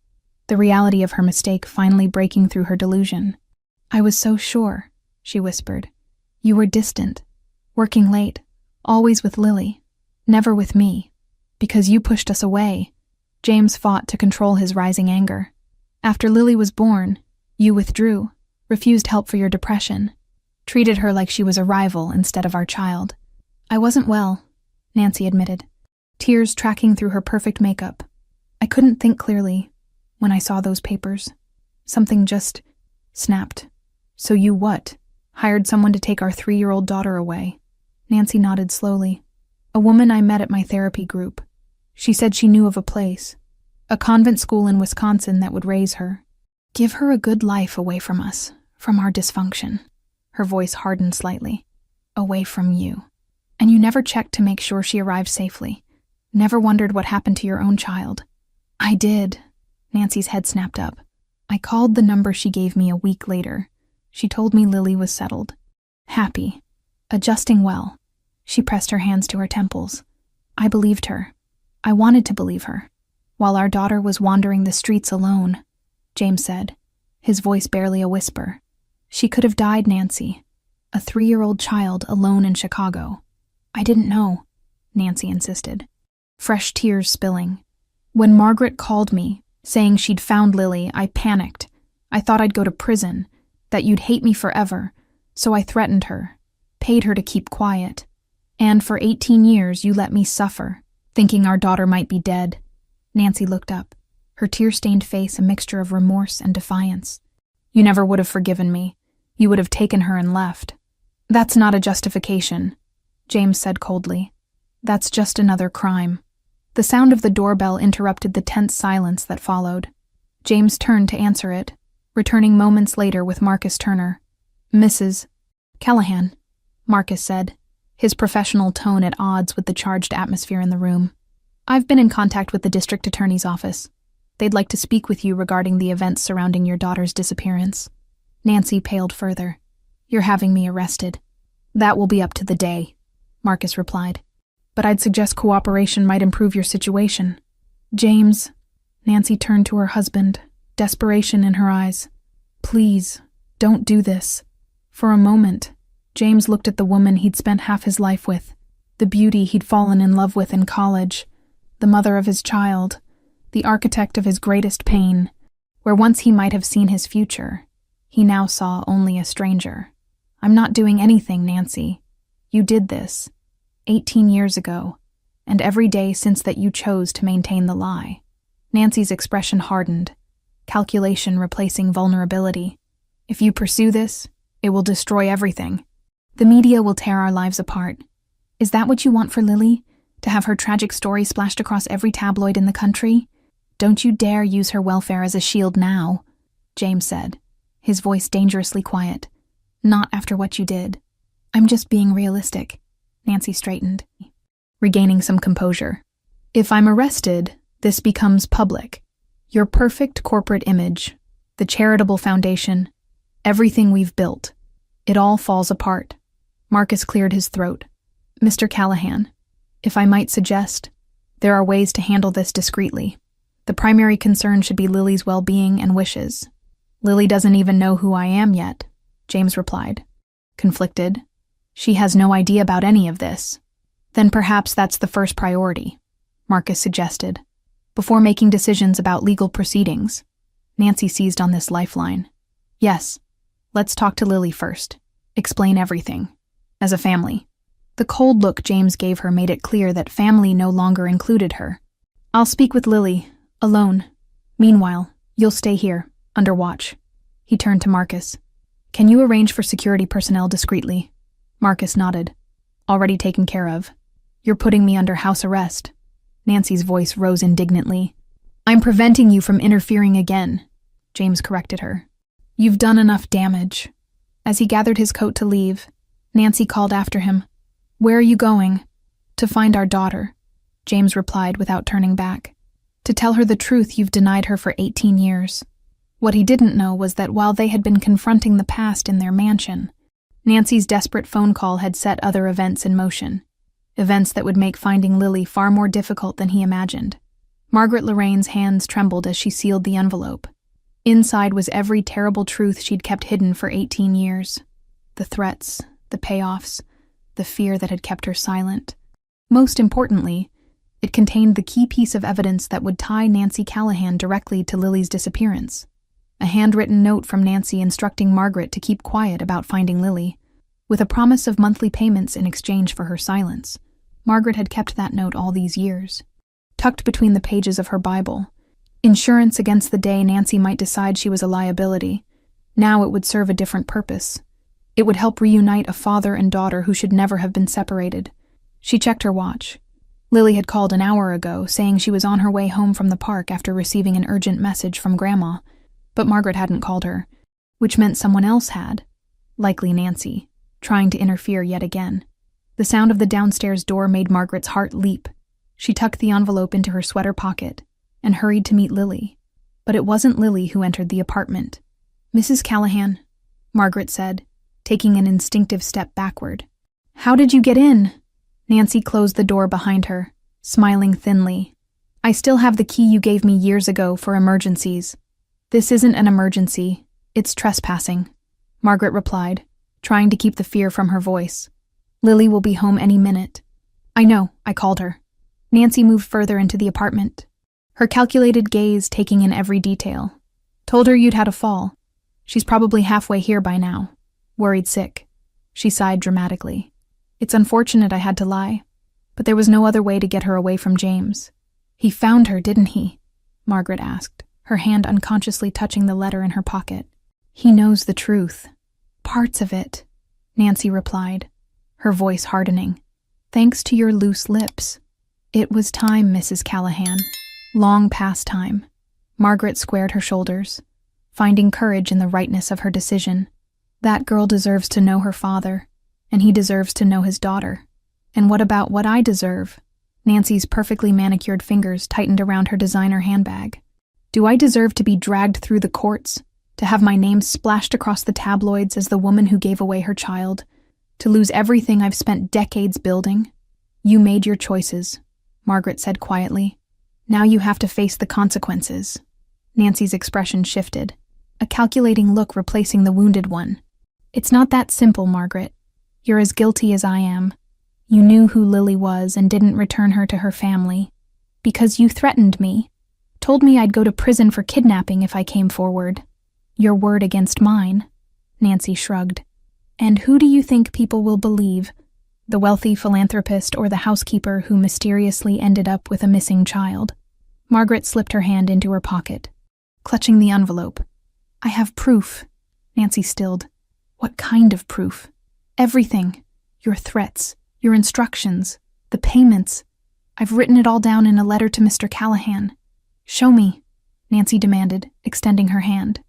the reality of her mistake finally breaking through her delusion. "I was so sure," she whispered. "You were distant, working late, always with Lily, never with me. Because you pushed us away." James fought to control his rising anger. "After Lily was born, you withdrew, refused help for your depression, treated her like she was a rival instead of our child." "I wasn't well," Nancy admitted, tears tracking through her perfect makeup. "I couldn't think clearly when I saw those papers. Something just snapped." "So you what? Hired someone to take our 3-year-old daughter away?" Nancy nodded slowly. "A woman I met at my therapy group. She said she knew of a place, a convent school in Wisconsin that would raise her. Give her a good life away from us, from our dysfunction." Her voice hardened slightly. "Away from you. And you never checked to make sure she arrived safely. Never wondered what happened to your own child." "I did." Nancy's head snapped up. "I called the number she gave me a week later. She told me Lily was settled. Happy. Adjusting well." She pressed her hands to her temples. "I believed her. I wanted to believe her. While our daughter was wandering the streets alone, James said, his voice barely a whisper. She could have died, Nancy. A 3-year-old child alone in Chicago. I didn't know, Nancy insisted, fresh tears spilling. When Margaret called me, saying she'd found Lily, I panicked. I thought I'd go to prison, that you'd hate me forever, so I threatened her, paid her to keep quiet. And for 18 years you let me suffer, thinking our daughter might be dead. Nancy looked up, her tear-stained face a mixture of remorse and defiance. You never would have forgiven me. You would have taken her and left. That's not a justification, James said coldly. That's just another crime. The sound of the doorbell interrupted the tense silence that followed. James turned to answer it, returning moments later with Marcus Turner. Mrs. Callahan, Marcus said, his professional tone at odds with the charged atmosphere in the room. I've been in contact with the district attorney's office. They'd like to speak with you regarding the events surrounding your daughter's disappearance. Nancy paled further. You're having me arrested. That will be up to the day, Marcus replied. But I'd suggest cooperation might improve your situation. James, Nancy turned to her husband, desperation in her eyes. Please, don't do this. For a moment, James looked at the woman he'd spent half his life with, the beauty he'd fallen in love with in college, the mother of his child, the architect of his greatest pain. Where once he might have seen his future, he now saw only a stranger. I'm not doing anything, Nancy. You did this 18 years ago, and every day since that you chose to maintain the lie. Nancy's expression hardened, calculation replacing vulnerability. If you pursue this, it will destroy everything. The media will tear our lives apart. Is that what you want for Lily? To have her tragic story splashed across every tabloid in the country? Don't you dare use her welfare as a shield now, James said, his voice dangerously quiet. Not after what you did. I'm just being realistic. Nancy straightened, regaining some composure. If I'm arrested, this becomes public. Your perfect corporate image, the charitable foundation, everything we've built. It all falls apart. Marcus cleared his throat. Mr. Callahan, if I might suggest, there are ways to handle this discreetly. The primary concern should be Lily's well-being and wishes. Lily doesn't even know who I am yet, James replied, conflicted. She has no idea about any of this. Then perhaps that's the first priority, Marcus suggested, before making decisions about legal proceedings. Nancy seized on this lifeline. Yes, let's talk to Lily first. Explain everything. As a family. The cold look James gave her made it clear that family no longer included her. I'll speak with Lily, alone. Meanwhile, you'll stay here, under watch. He turned to Marcus. Can you arrange for security personnel discreetly? Marcus nodded. Already taken care of. You're putting me under house arrest. Nancy's voice rose indignantly. I'm preventing you from interfering again, James corrected her. You've done enough damage. As he gathered his coat to leave, Nancy called after him. Where are you going? To find our daughter, James replied without turning back. To tell her the truth you've denied her for 18 years. What he didn't know was that while they had been confronting the past in their mansion, Nancy's desperate phone call had set other events in motion. Events that would make finding Lily far more difficult than he imagined. Margaret Lorraine's hands trembled as she sealed the envelope. Inside was every terrible truth she'd kept hidden for 18 years. The threats, the payoffs, the fear that had kept her silent. Most importantly, it contained the key piece of evidence that would tie Nancy Callahan directly to Lily's disappearance. A handwritten note from Nancy instructing Margaret to keep quiet about finding Lily, with a promise of monthly payments in exchange for her silence. Margaret had kept that note all these years, tucked between the pages of her Bible. Insurance against the day Nancy might decide she was a liability. Now it would serve a different purpose. It would help reunite a father and daughter who should never have been separated. She checked her watch. Lily had called an hour ago, saying she was on her way home from the park after receiving an urgent message from Grandma. But Margaret hadn't called her, which meant someone else had, likely Nancy, trying to interfere yet again. The sound of the downstairs door made Margaret's heart leap. She tucked the envelope into her sweater pocket and hurried to meet Lily. But it wasn't Lily who entered the apartment. Mrs. Callahan, Margaret said, taking an instinctive step backward. How did you get in? Nancy closed the door behind her, smiling thinly. "I still have the key you gave me years ago for emergencies." "This isn't an emergency. It's trespassing," Margaret replied, trying to keep the fear from her voice. "Lily will be home any minute." "I know, I called her." Nancy moved further into the apartment, her calculated gaze taking in every detail. "Told her you'd had a fall. She's probably halfway here by now. Worried sick." She sighed dramatically. "It's unfortunate I had to lie, but there was no other way to get her away from James." "He found her, didn't he?" Margaret asked, her hand unconsciously touching the letter in her pocket. "He knows the truth. Parts of it," Nancy replied, her voice hardening. "Thanks to your loose lips." "It was time, Mrs. Callahan. Long past time." Margaret squared her shoulders, finding courage in the rightness of her decision. "That girl deserves to know her father, and he deserves to know his daughter. And what about what I deserve?" Nancy's perfectly manicured fingers tightened around her designer handbag. "Do I deserve to be dragged through the courts, to have my name splashed across the tabloids as the woman who gave away her child, to lose everything I've spent decades building?" "You made your choices," Margaret said quietly. "Now you have to face the consequences." Nancy's expression shifted, a calculating look replacing the wounded one. "It's not that simple, Margaret. You're as guilty as I am. You knew who Lily was and didn't return her to her family. Because you threatened me. Told me I'd go to prison for kidnapping if I came forward. Your word against mine." Nancy shrugged. "And who do you think people will believe? The wealthy philanthropist or the housekeeper who mysteriously ended up with a missing child?" Margaret slipped her hand into her pocket, clutching the envelope. "I have proof." Nancy stilled. "What kind of proof?" "Everything. Your threats, your instructions, the payments. I've written it all down in a letter to Mr. Callahan." "Show me," Nancy demanded, extending her hand.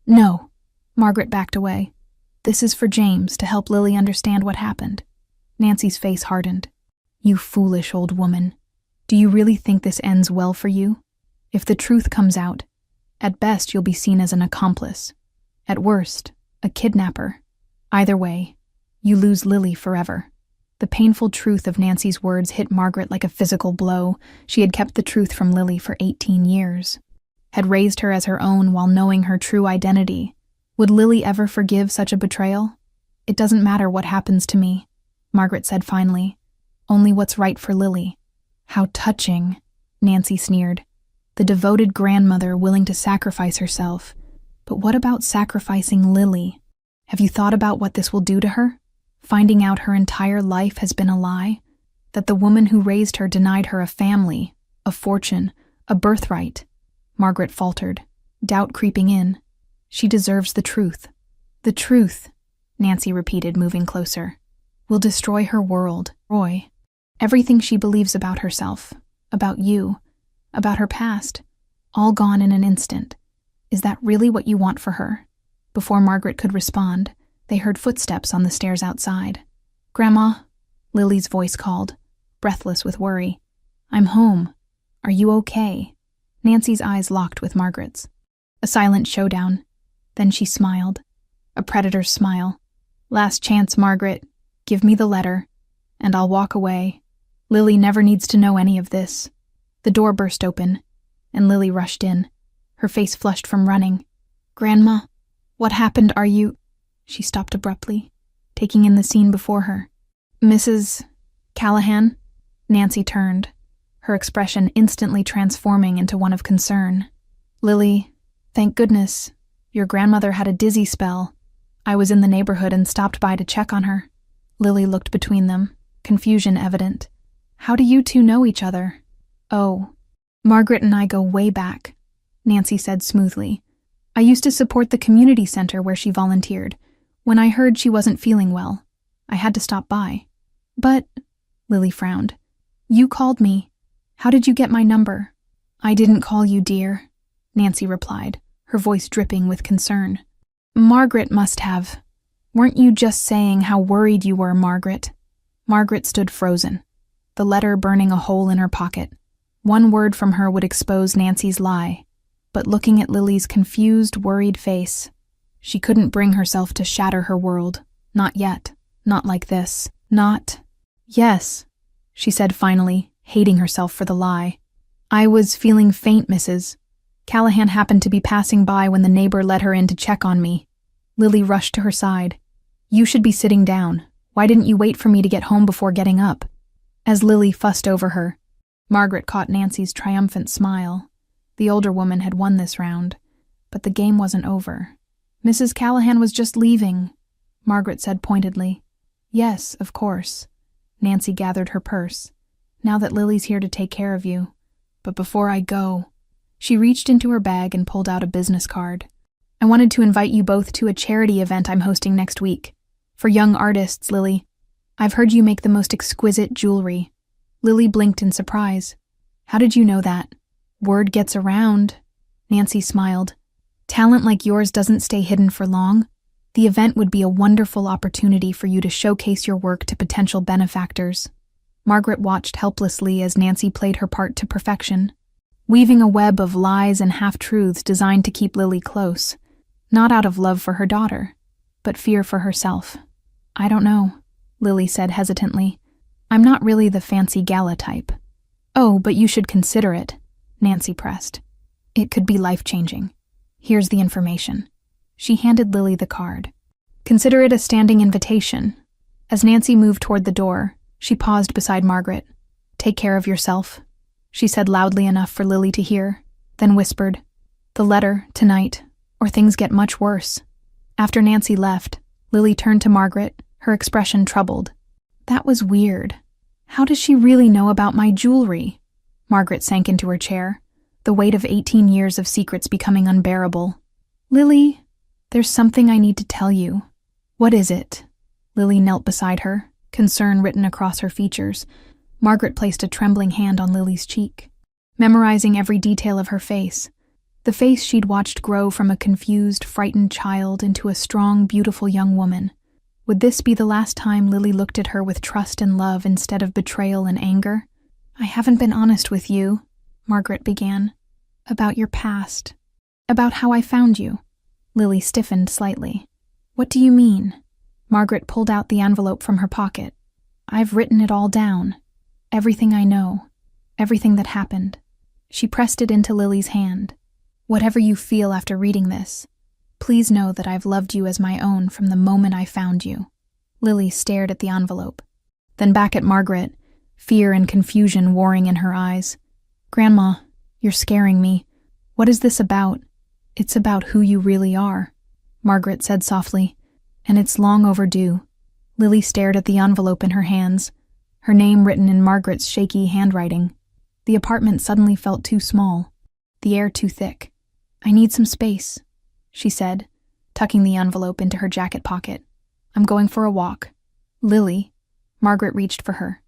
"No." Margaret backed away. "This is for James, to help Lily understand what happened." Nancy's face hardened. "You foolish old woman. Do you really think this ends well for you? If the truth comes out, at best you'll be seen as an accomplice. At worst, a kidnapper. Either way, you lose Lily forever." The painful truth of Nancy's words hit Margaret like a physical blow. She had kept the truth from Lily for 18 years. Had raised her as her own while knowing her true identity. Would Lily ever forgive such a betrayal? "It doesn't matter what happens to me," Margaret said finally. "Only what's right for Lily." "How touching," Nancy sneered. "The devoted grandmother willing to sacrifice herself. But what about sacrificing Lily? Have you thought about what this will do to her? Finding out her entire life has been a lie? That the woman who raised her denied her a family, a fortune, a birthright?" Margaret faltered, doubt creeping in. "She deserves the truth." "The truth," Nancy repeated, moving closer, "will destroy her world, Roy. Everything she believes about herself, about you, about her past, all gone in an instant. Is that really what you want for her?" Before Margaret could respond, they heard footsteps on the stairs outside. "Grandma," Lily's voice called, breathless with worry. "I'm home. Are you okay?" Nancy's eyes locked with Margaret's. A silent showdown. Then she smiled. A predator's smile. "Last chance, Margaret. Give me the letter, and I'll walk away. Lily never needs to know any of this." The door burst open, and Lily rushed in, her face flushed from running. "Grandma, what happened? Are you—" She stopped abruptly, taking in the scene before her. "Mrs. Callahan?" Nancy turned, her expression instantly transforming into one of concern. "Lily, thank goodness. Your grandmother had a dizzy spell. I was in the neighborhood and stopped by to check on her." Lily looked between them, confusion evident. "How do you two know each other?" "Oh, Margaret and I go way back," Nancy said smoothly. "I used to support the community center where she volunteered. When I heard she wasn't feeling well, I had to stop by." "But," Lily frowned, "you called me. How did you get my number?" "I didn't call you, dear," Nancy replied, her voice dripping with concern. "Margaret must have. Weren't you just saying how worried you were, Margaret?" Margaret stood frozen, the letter burning a hole in her pocket. One word from her would expose Nancy's lie, but looking at Lily's confused, worried face, she couldn't bring herself to shatter her world. Not yet. Not like this. Not— "Yes," she said finally, hating herself for the lie. "I was feeling faint, Mrs. Callahan happened to be passing by when the neighbor let her in to check on me." Lily rushed to her side. "You should be sitting down. Why didn't you wait for me to get home before getting up?" As Lily fussed over her, Margaret caught Nancy's triumphant smile. The older woman had won this round, but the game wasn't over. "Mrs. Callahan was just leaving," Margaret said pointedly. "Yes, of course." Nancy gathered her purse. "Now that Lily's here to take care of you. But before I go..." She reached into her bag and pulled out a business card. "I wanted to invite you both to a charity event I'm hosting next week. For young artists, Lily. I've heard you make the most exquisite jewelry." Lily blinked in surprise. "How did you know that?" "Word gets around." Nancy smiled. "Talent like yours doesn't stay hidden for long. The event would be a wonderful opportunity for you to showcase your work to potential benefactors." Margaret watched helplessly as Nancy played her part to perfection, weaving a web of lies and half-truths designed to keep Lily close, not out of love for her daughter, but fear for herself. "I don't know," Lily said hesitantly. "I'm not really the fancy gala type." "Oh, but you should consider it," Nancy pressed. "It could be life-changing. Here's the information." She handed Lily the card. "Consider it a standing invitation." As Nancy moved toward the door, she paused beside Margaret. "Take care of yourself," she said loudly enough for Lily to hear, then whispered, "The letter, tonight, or things get much worse." After Nancy left, Lily turned to Margaret, her expression troubled. "That was weird. How does she really know about my jewelry?" Margaret sank into her chair, the weight of 18 years of secrets becoming unbearable. "Lily, there's something I need to tell you." "What is it?" Lily knelt beside her, concern written across her features. Margaret placed a trembling hand on Lily's cheek, memorizing every detail of her face. The face she'd watched grow from a confused, frightened child into a strong, beautiful young woman. Would this be the last time Lily looked at her with trust and love instead of betrayal and anger? "I haven't been honest with you," Margaret began. "About your past. About how I found you." Lily stiffened slightly. "What do you mean?" Margaret pulled out the envelope from her pocket. "I've written it all down. Everything I know. Everything that happened." She pressed it into Lily's hand. "Whatever you feel after reading this, please know that I've loved you as my own from the moment I found you." Lily stared at the envelope, then back at Margaret, fear and confusion warring in her eyes. "Grandma, you're scaring me. What is this about?" "It's about who you really are," Margaret said softly, "and it's long overdue." Lily stared at the envelope in her hands, her name written in Margaret's shaky handwriting. The apartment suddenly felt too small, the air too thick. "I need some space," she said, tucking the envelope into her jacket pocket. "I'm going for a walk." "Lily," Margaret reached for her.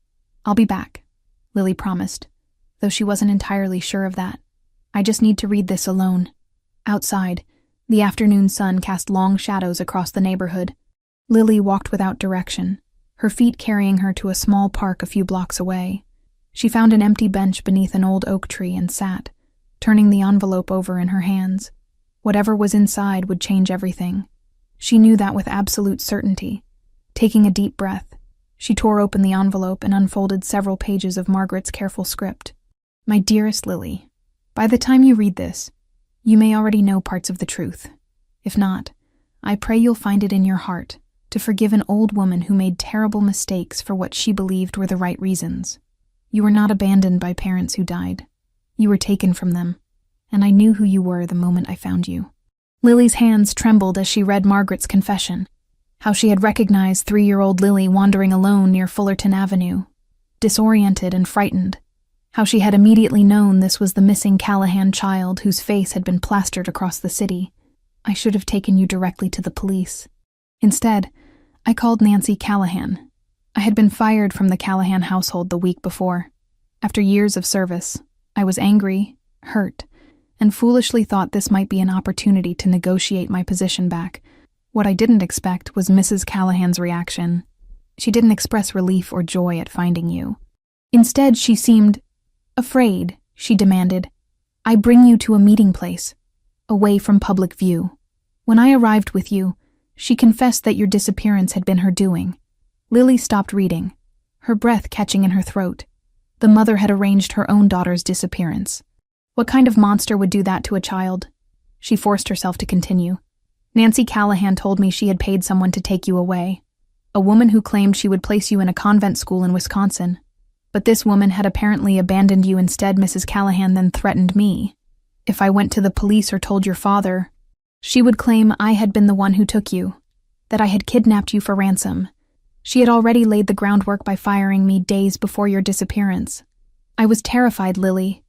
"I'll be back," Lily promised, though she wasn't entirely sure of that. "I just need to read this alone." Outside, the afternoon sun cast long shadows across the neighborhood. Lily walked without direction, her feet carrying her to a small park a few blocks away. She found an empty bench beneath an old oak tree and sat, turning the envelope over in her hands. Whatever was inside would change everything. She knew that with absolute certainty. Taking a deep breath, she tore open the envelope and unfolded several pages of Margaret's careful script. "My dearest Lily, by the time you read this, you may already know parts of the truth. If not, I pray you'll find it in your heart to forgive an old woman who made terrible mistakes for what she believed were the right reasons. You were not abandoned by parents who died. You were taken from them, and I knew who you were the moment I found you." Lily's hands trembled as she read Margaret's confession, how she had recognized 3-year-old Lily wandering alone near Fullerton Avenue, disoriented and frightened, how she had immediately known this was the missing Callahan child whose face had been plastered across the city. "I should have taken you directly to the police. Instead, I called Nancy Callahan. I had been fired from the Callahan household the week before. After years of service, I was angry, hurt, and foolishly thought this might be an opportunity to negotiate my position back. What I didn't expect was Mrs. Callahan's reaction. She didn't express relief or joy at finding you. Instead, she seemed afraid. She demanded, "I bring you to a meeting place, away from public view." When I arrived with you, she confessed that your disappearance had been her doing. Lily stopped reading, her breath catching in her throat. The mother had arranged her own daughter's disappearance. What kind of monster would do that to a child? She forced herself to continue. Nancy Callahan told me she had paid someone to take you away. A woman who claimed she would place you in a convent school in Wisconsin. But this woman had apparently abandoned you instead. Mrs. Callahan then threatened me. If I went to the police or told your father, she would claim I had been the one who took you, that I had kidnapped you for ransom. She had already laid the groundwork by firing me days before your disappearance. I was terrified, Lily.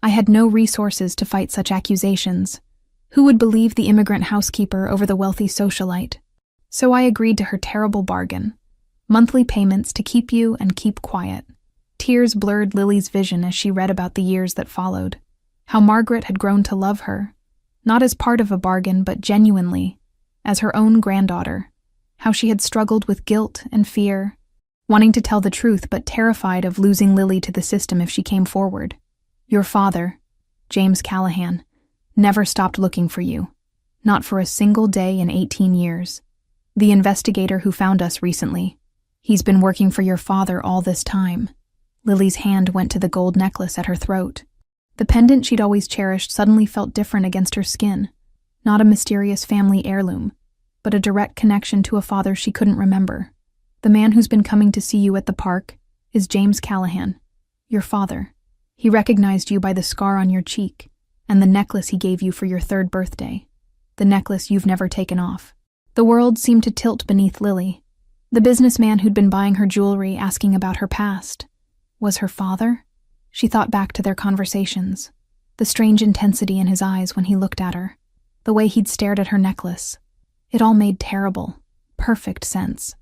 I had no resources to fight such accusations. Who would believe the immigrant housekeeper over the wealthy socialite? So I agreed to her terrible bargain. Monthly payments to keep you and keep quiet. Tears blurred Lily's vision as she read about the years that followed. How Margaret had grown to love her, not as part of a bargain but genuinely, as her own granddaughter. How she had struggled with guilt and fear, wanting to tell the truth but terrified of losing Lily to the system if she came forward. Your father, James Callahan, never stopped looking for you. Not for a single day in 18 years. The investigator who found us recently. He's been working for your father all this time. Lily's hand went to the gold necklace at her throat. The pendant she'd always cherished suddenly felt different against her skin. Not a mysterious family heirloom, but a direct connection to a father she couldn't remember. The man who's been coming to see you at the park is James Callahan, your father. He recognized you by the scar on your cheek and the necklace he gave you for your 3rd birthday. The necklace you've never taken off. The world seemed to tilt beneath Lily. The businessman who'd been buying her jewelry, asking about her past, was her father? She thought back to their conversations, the strange intensity in his eyes when he looked at her, the way he'd stared at her necklace. It all made terrible, perfect sense.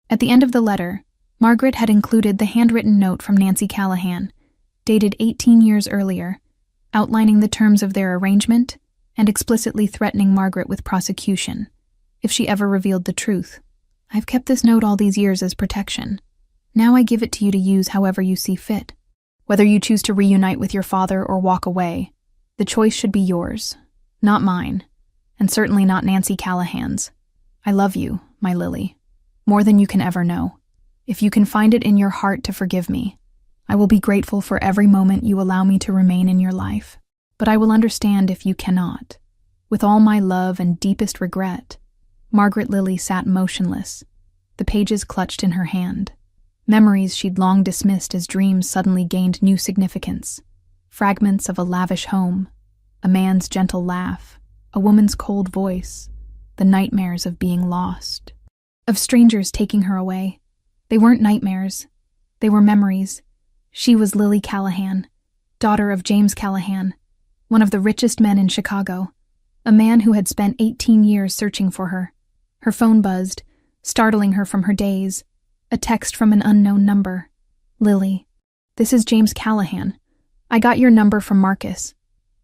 At the end of the letter, Margaret had included the handwritten note from Nancy Callahan, dated 18 years earlier, outlining the terms of their arrangement and explicitly threatening Margaret with prosecution if she ever revealed the truth. I've kept this note all these years as protection. Now I give it to you to use however you see fit. Whether you choose to reunite with your father or walk away, the choice should be yours, not mine, and certainly not Nancy Callahan's. I love you, my Lily, more than you can ever know. If you can find it in your heart to forgive me, I will be grateful for every moment you allow me to remain in your life. But I will understand if you cannot. With all my love and deepest regret. Margaret Lily sat motionless, the pages clutched in her hand. Memories she'd long dismissed as dreams suddenly gained new significance. Fragments of a lavish home, a man's gentle laugh, a woman's cold voice, the nightmares of being lost. Of strangers taking her away. They weren't nightmares. They were memories. She was Lily Callahan, daughter of James Callahan, one of the richest men in Chicago, a man who had spent 18 years searching for her. Her phone buzzed, startling her from her daze. A text from an unknown number. Lily, this is James Callahan. I got your number from Marcus.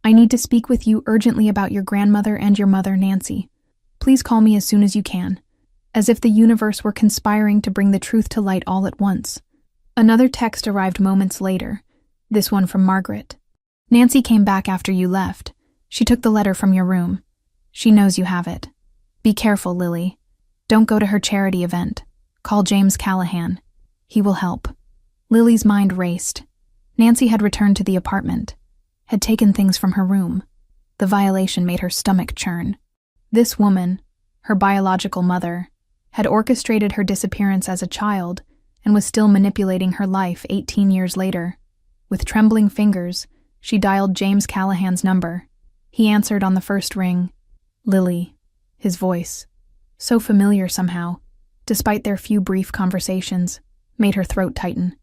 I need to speak with you urgently about your grandmother and your mother, Nancy. Please call me as soon as you can. As if the universe were conspiring to bring the truth to light all at once. Another text arrived moments later, this one from Margaret. Nancy came back after you left. She took the letter from your room. She knows you have it. Be careful, Lily. Don't go to her charity event. Call James Callahan. He will help. Lily's mind raced. Nancy had returned to the apartment, had taken things from her room. The violation made her stomach churn. This woman, her biological mother, had orchestrated her disappearance as a child and was still manipulating her life 18 years later. With trembling fingers, she dialed James Callahan's number. He answered on the first ring. Lily, his voice, so familiar somehow, despite their few brief conversations, made her throat tighten.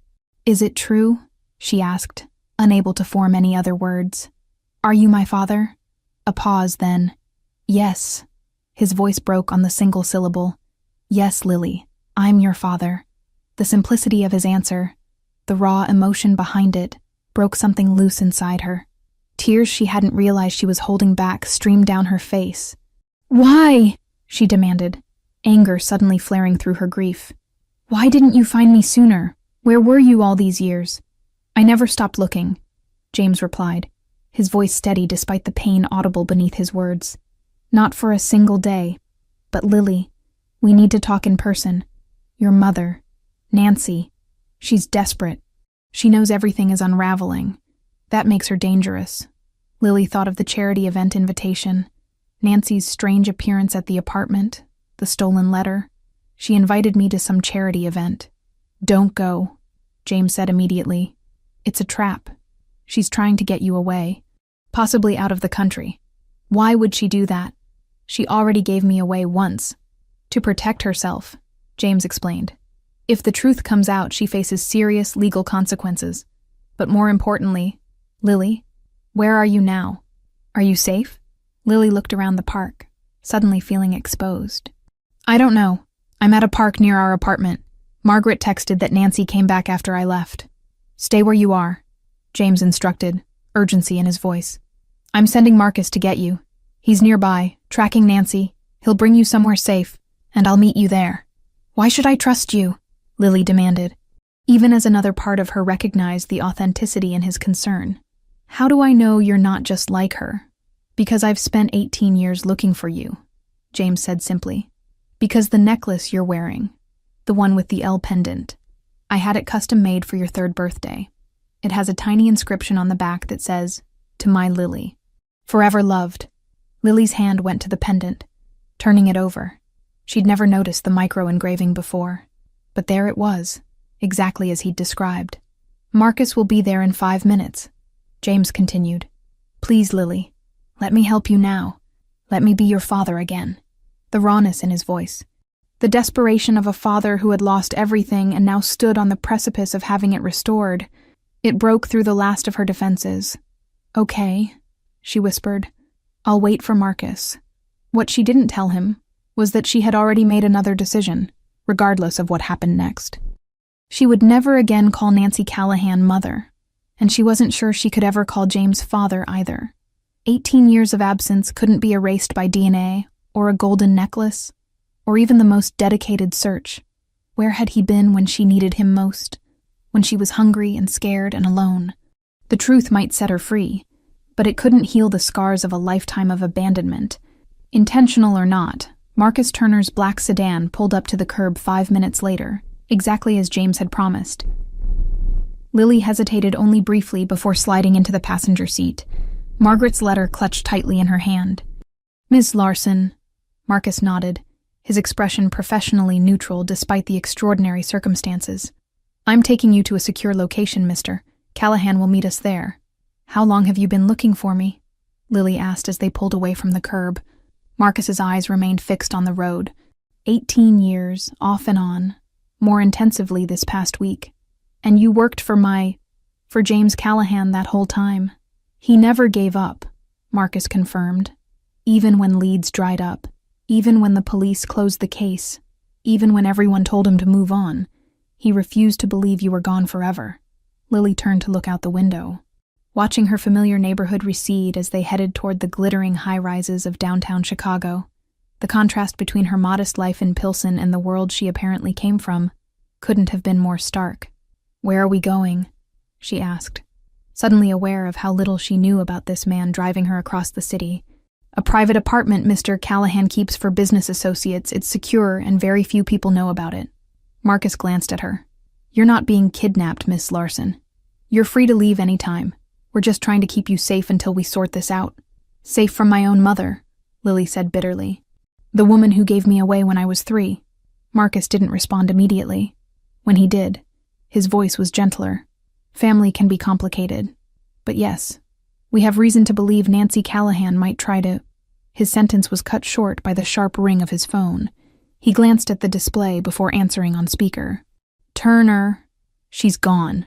Is it true? She asked, unable to form any other words. Are you my father? A pause, then. Yes. His voice broke on the single syllable. Yes, Lily, I'm your father. The simplicity of his answer, the raw emotion behind it, broke something loose inside her. Tears she hadn't realized she was holding back streamed down her face. Why? She demanded, anger suddenly flaring through her grief. Why didn't you find me sooner? Where were you all these years? I never stopped looking, James replied, his voice steady despite the pain audible beneath his words. Not for a single day. But Lily, we need to talk in person. Your mother, Nancy, she's desperate. She knows everything is unraveling. That makes her dangerous. Lily thought of the charity event invitation, Nancy's strange appearance at the apartment, the stolen letter. She invited me to some charity event. Don't go, James said immediately. It's a trap. She's trying to get you away, possibly out of the country. Why would she do that? She already gave me away once. To protect herself, James explained. If the truth comes out, she faces serious legal consequences. But more importantly, Lily, where are you now? Are you safe? Lily looked around the park, suddenly feeling exposed. I don't know. I'm at a park near our apartment. Margaret texted that Nancy came back after I left. Stay where you are, James instructed, urgency in his voice. I'm sending Marcus to get you. He's nearby, tracking Nancy. He'll bring you somewhere safe, and I'll meet you there. Why should I trust you? Lily demanded, even as another part of her recognized the authenticity in his concern. How do I know you're not just like her? Because I've spent 18 years looking for you, James said simply. Because the necklace you're wearing, the one with the L pendant, I had it custom made for your 3rd birthday. It has a tiny inscription on the back that says, "To my Lily. Forever loved." Lily's hand went to the pendant, turning it over. She'd never noticed the micro-engraving before. But there it was, exactly as he'd described. Marcus will be there in 5 minutes, James continued. Please, Lily, let me help you now. Let me be your father again. The rawness in his voice. The desperation of a father who had lost everything and now stood on the precipice of having it restored. It broke through the last of her defenses. Okay, she whispered. I'll wait for Marcus. What she didn't tell him was that she had already made another decision, regardless of what happened next. She would never again call Nancy Callahan mother, and she wasn't sure she could ever call James father either. 18 years of absence couldn't be erased by DNA, or a golden necklace, or even the most dedicated search. Where had he been when she needed him most? When she was hungry and scared and alone? The truth might set her free, but it couldn't heal the scars of a lifetime of abandonment. Intentional or not, Marcus Turner's black sedan pulled up to the curb 5 minutes later, exactly as James had promised. Lily hesitated only briefly before sliding into the passenger seat, Margaret's letter clutched tightly in her hand. Ms. Larson, Marcus nodded, his expression professionally neutral despite the extraordinary circumstances. I'm taking you to a secure location, mister. Callahan will meet us there. How long have you been looking for me? Lily asked as they pulled away from the curb. Marcus's eyes remained fixed on the road. 18 years, off and on, more intensively this past week. And you worked for James Callahan that whole time. He never gave up, Marcus confirmed. Even when leads dried up, even when the police closed the case, even when everyone told him to move on, he refused to believe you were gone forever. Lily turned to look out the window, watching her familiar neighborhood recede as they headed toward the glittering high-rises of downtown Chicago. The contrast between her modest life in Pilsen and the world she apparently came from couldn't have been more stark. Where are we going? She asked, suddenly aware of how little she knew about this man driving her across the city. A private apartment Mr. Callahan keeps for business associates. It's secure and very few people know about it. Marcus glanced at her. You're not being kidnapped, Miss Larson. You're free to leave any time. We're just trying to keep you safe until we sort this out. Safe from my own mother, Lily said bitterly. The woman who gave me away when I was 3. Marcus didn't respond immediately. When he did, his voice was gentler. Family can be complicated. But yes, we have reason to believe Nancy Callahan might try to... His sentence was cut short by the sharp ring of his phone. He glanced at the display before answering on speaker. Turner. She's gone.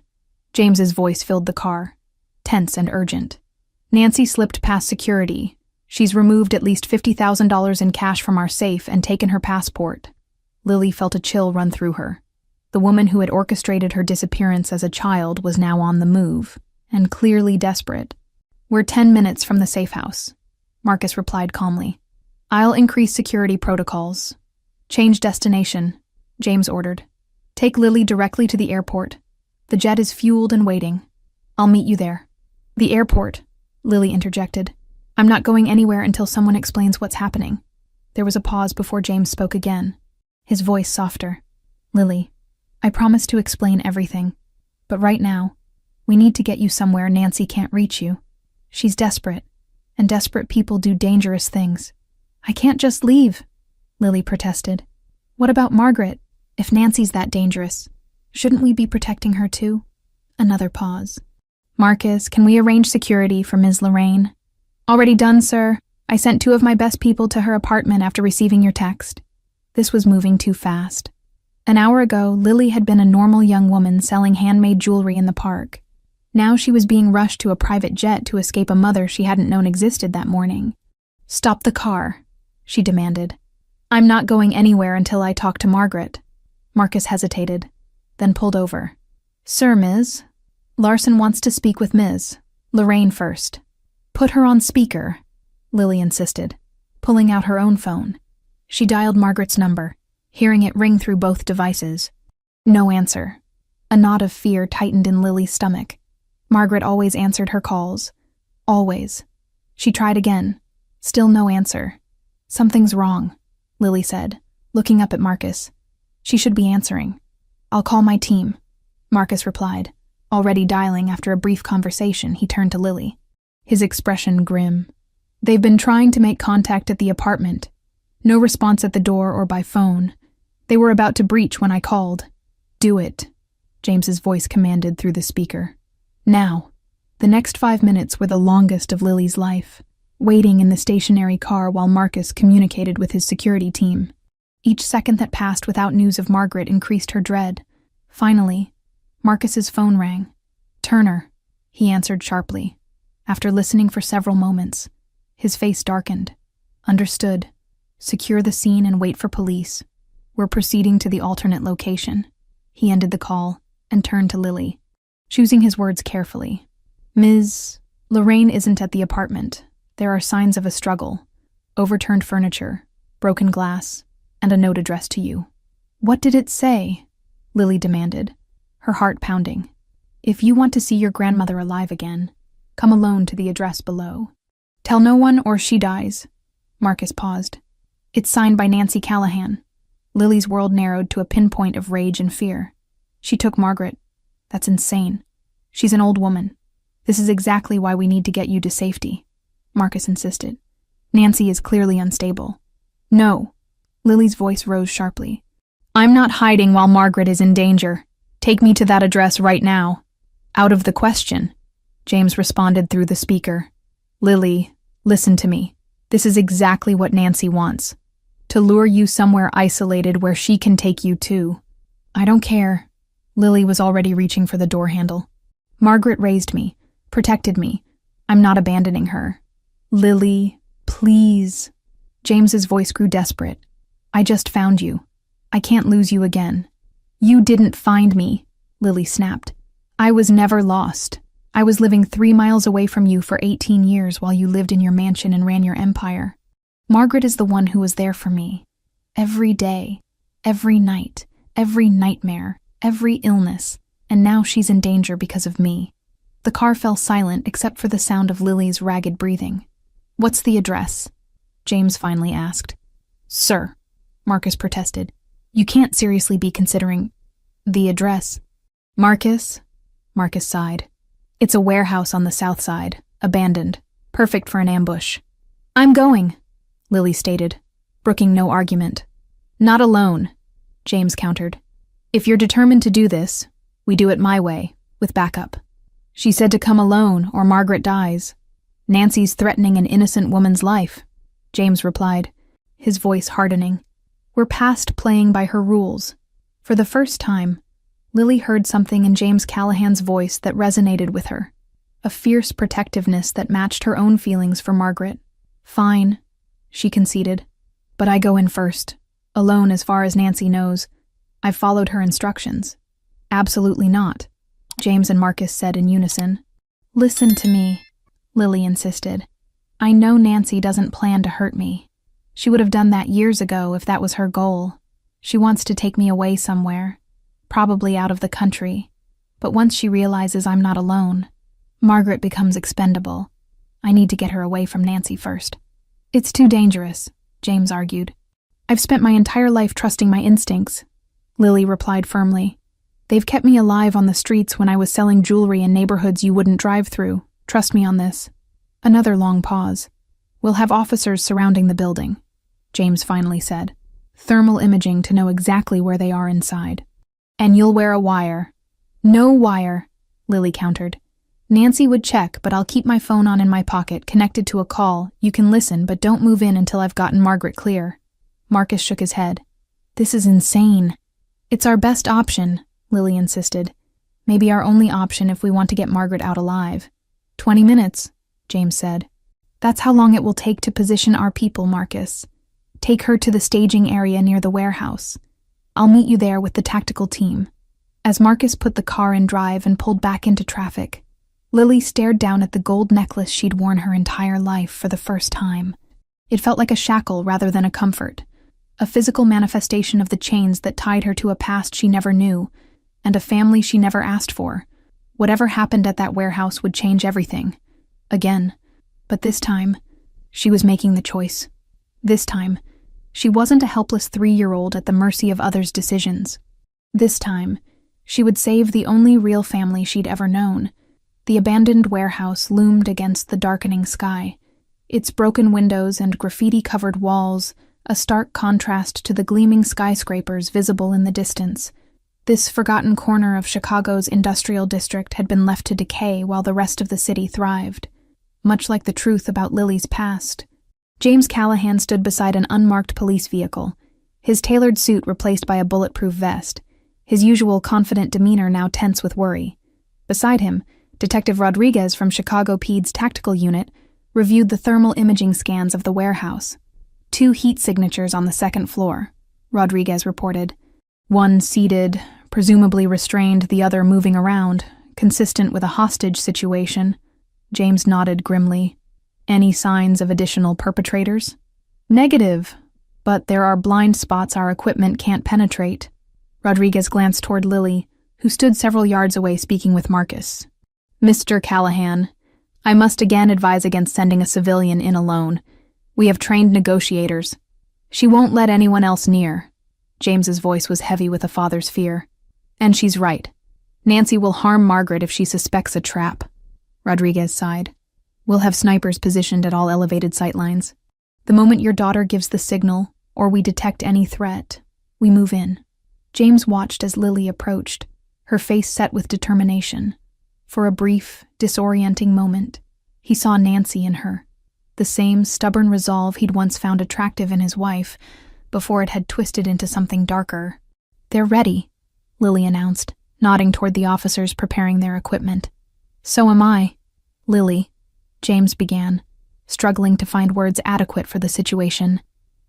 James's voice filled the car, tense and urgent. Nancy slipped past security. She's removed at least $50,000 in cash from our safe and taken her passport. Lily felt a chill run through her. The woman who had orchestrated her disappearance as a child was now on the move, and clearly desperate. We're 10 minutes from the safe house, Marcus replied calmly. I'll increase security protocols. Change destination, James ordered. Take Lily directly to the airport. The jet is fueled and waiting. I'll meet you there. The airport, Lily interjected. I'm not going anywhere until someone explains what's happening. There was a pause before James spoke again, his voice softer. Lily, I promise to explain everything, but right now, We need to get you somewhere Nancy can't reach you. She's desperate, and desperate people do dangerous things. I can't just leave, Lily protested. What about Margaret? If Nancy's that dangerous, shouldn't we be protecting her too? Another pause. Marcus, can we arrange security for Ms. Lorraine? Already done, sir. I sent 2 of my best people to her apartment after receiving your text. This was moving too fast. An hour ago, Lily had been a normal young woman selling handmade jewelry in the park. Now she was being rushed to a private jet to escape a mother she hadn't known existed that morning. Stop the car, she demanded. I'm not going anywhere until I talk to Margaret. Marcus hesitated, then pulled over. Sir, Ms. Larson wants to speak with Ms. Lorraine first. Put her on speaker, Lily insisted, pulling out her own phone. She dialed Margaret's number, hearing it ring through both devices. No answer. A knot of fear tightened in Lily's stomach. Margaret always answered her calls. Always. She tried again. Still no answer. Something's wrong, Lily said, looking up at Marcus. She should be answering. I'll call my team, Marcus replied. Already dialing after a brief conversation, he turned to Lily, his expression grim. They've been trying to make contact at the apartment. No response at the door or by phone. They were about to breach when I called. Do it, James's voice commanded through the speaker. Now. The next 5 minutes were the longest of Lily's life, waiting in the stationary car while Marcus communicated with his security team. Each second that passed without news of Margaret increased her dread. Finally, Marcus's phone rang. Turner, he answered sharply. After listening for several moments, his face darkened. Understood. Secure the scene and wait for police. We're proceeding to the alternate location. He ended the call and turned to Lily, choosing his words carefully. Ms. Lorraine isn't at the apartment. There are signs of a struggle. Overturned furniture, broken glass, and a note addressed to you. What did it say? Lily demanded, her heart pounding. If you want to see your grandmother alive again, come alone to the address below. Tell no one or she dies. Marcus paused. It's signed by Nancy Callahan. Lily's world narrowed to a pinpoint of rage and fear. She took Margaret. That's insane. She's an old woman. This is exactly why we need to get you to safety, Marcus insisted. Nancy is clearly unstable. No. Lily's voice rose sharply. I'm not hiding while Margaret is in danger. Take me to that address right now. Out of the question, James responded through the speaker. Lily, listen to me. This is exactly what Nancy wants. To lure you somewhere isolated where she can take you too. I don't care. Lily was already reaching for the door handle. Margaret raised me, protected me. I'm not abandoning her. Lily, please. James's voice grew desperate. I just found you. I can't lose you again. You didn't find me, Lily snapped. I was never lost. I was living 3 miles away from you for 18 years while you lived in your mansion and ran your empire. Margaret is the one who was there for me. Every day, every night, every nightmare, every illness, and now she's in danger because of me. The car fell silent except for the sound of Lily's ragged breathing. What's the address? James finally asked. Sir, Marcus protested, you can't seriously be considering the address. Marcus sighed. It's a warehouse on the south side, abandoned, perfect for an ambush. I'm going, Lily stated, brooking no argument. Not alone, James countered. If you're determined to do this, we do it my way, with backup. She said to come alone or Margaret dies. Nancy's threatening an innocent woman's life, James replied, his voice hardening. We're past playing by her rules. For the first time, Lily heard something in James Callahan's voice that resonated with her, a fierce protectiveness that matched her own feelings for Margaret. Fine, she conceded, but I go in first, alone as far as Nancy knows. I've followed her instructions. Absolutely not, James and Marcus said in unison. Listen to me, Lily insisted. I know Nancy doesn't plan to hurt me. She would have done that years ago if that was her goal. She wants to take me away somewhere, probably out of the country. But once she realizes I'm not alone, Margaret becomes expendable. I need to get her away from Nancy first. It's too dangerous, James argued. I've spent my entire life trusting my instincts, Lily replied firmly. They've kept me alive on the streets when I was selling jewelry in neighborhoods you wouldn't drive through. Trust me on this." Another long pause. "We'll have officers surrounding the building," James finally said. "Thermal imaging to know exactly where they are inside. And you'll wear a wire." "No wire," Lily countered. "Nancy would check, but I'll keep my phone on in my pocket, connected to a call. You can listen, but don't move in until I've gotten Margaret clear." Marcus shook his head. "This is insane." "It's our best option," Lily insisted. "Maybe our only option if we want to get Margaret out alive." 20 minutes, James said. "That's how long it will take to position our people, Marcus. Take her to the staging area near the warehouse. I'll meet you there with the tactical team." As Marcus put the car in drive and pulled back into traffic, Lily stared down at the gold necklace she'd worn her entire life for the first time. It felt like a shackle rather than a comfort, a physical manifestation of the chains that tied her to a past she never knew, and a family she never asked for. Whatever happened at that warehouse would change everything. Again. But this time, she was making the choice. This time, she wasn't a helpless 3-year-old at the mercy of others' decisions. This time, she would save the only real family she'd ever known. The abandoned warehouse loomed against the darkening sky, its broken windows and graffiti-covered walls a stark contrast to the gleaming skyscrapers visible in the distance. This forgotten corner of Chicago's industrial district had been left to decay while the rest of the city thrived, much like the truth about Lily's past. James Callahan stood beside an unmarked police vehicle, his tailored suit replaced by a bulletproof vest, his usual confident demeanor now tense with worry. Beside him, Detective Rodriguez from Chicago PD's tactical unit reviewed the thermal imaging scans of the warehouse. 2 heat signatures on the 2nd floor, Rodriguez reported. One seated, presumably restrained, the other moving around, consistent with a hostage situation. James nodded grimly. "Any signs of additional perpetrators?" "Negative, but there are blind spots our equipment can't penetrate." Rodriguez glanced toward Lily, who stood several yards away speaking with Marcus. "Mr. Callahan, I must again advise against sending a civilian in alone. We have trained negotiators. She won't let anyone else near." James's voice was heavy with a father's fear. "And she's right. Nancy will harm Margaret if she suspects a trap." Rodriguez sighed. "We'll have snipers positioned at all elevated sightlines. The moment your daughter gives the signal, or we detect any threat, we move in." James watched as Lily approached, her face set with determination. For a brief, disorienting moment, he saw Nancy in her, the same stubborn resolve he'd once found attractive in his wife, before it had twisted into something darker. "They're ready," Lily announced, nodding toward the officers preparing their equipment. "So am I." "Lily," James began, struggling to find words adequate for the situation.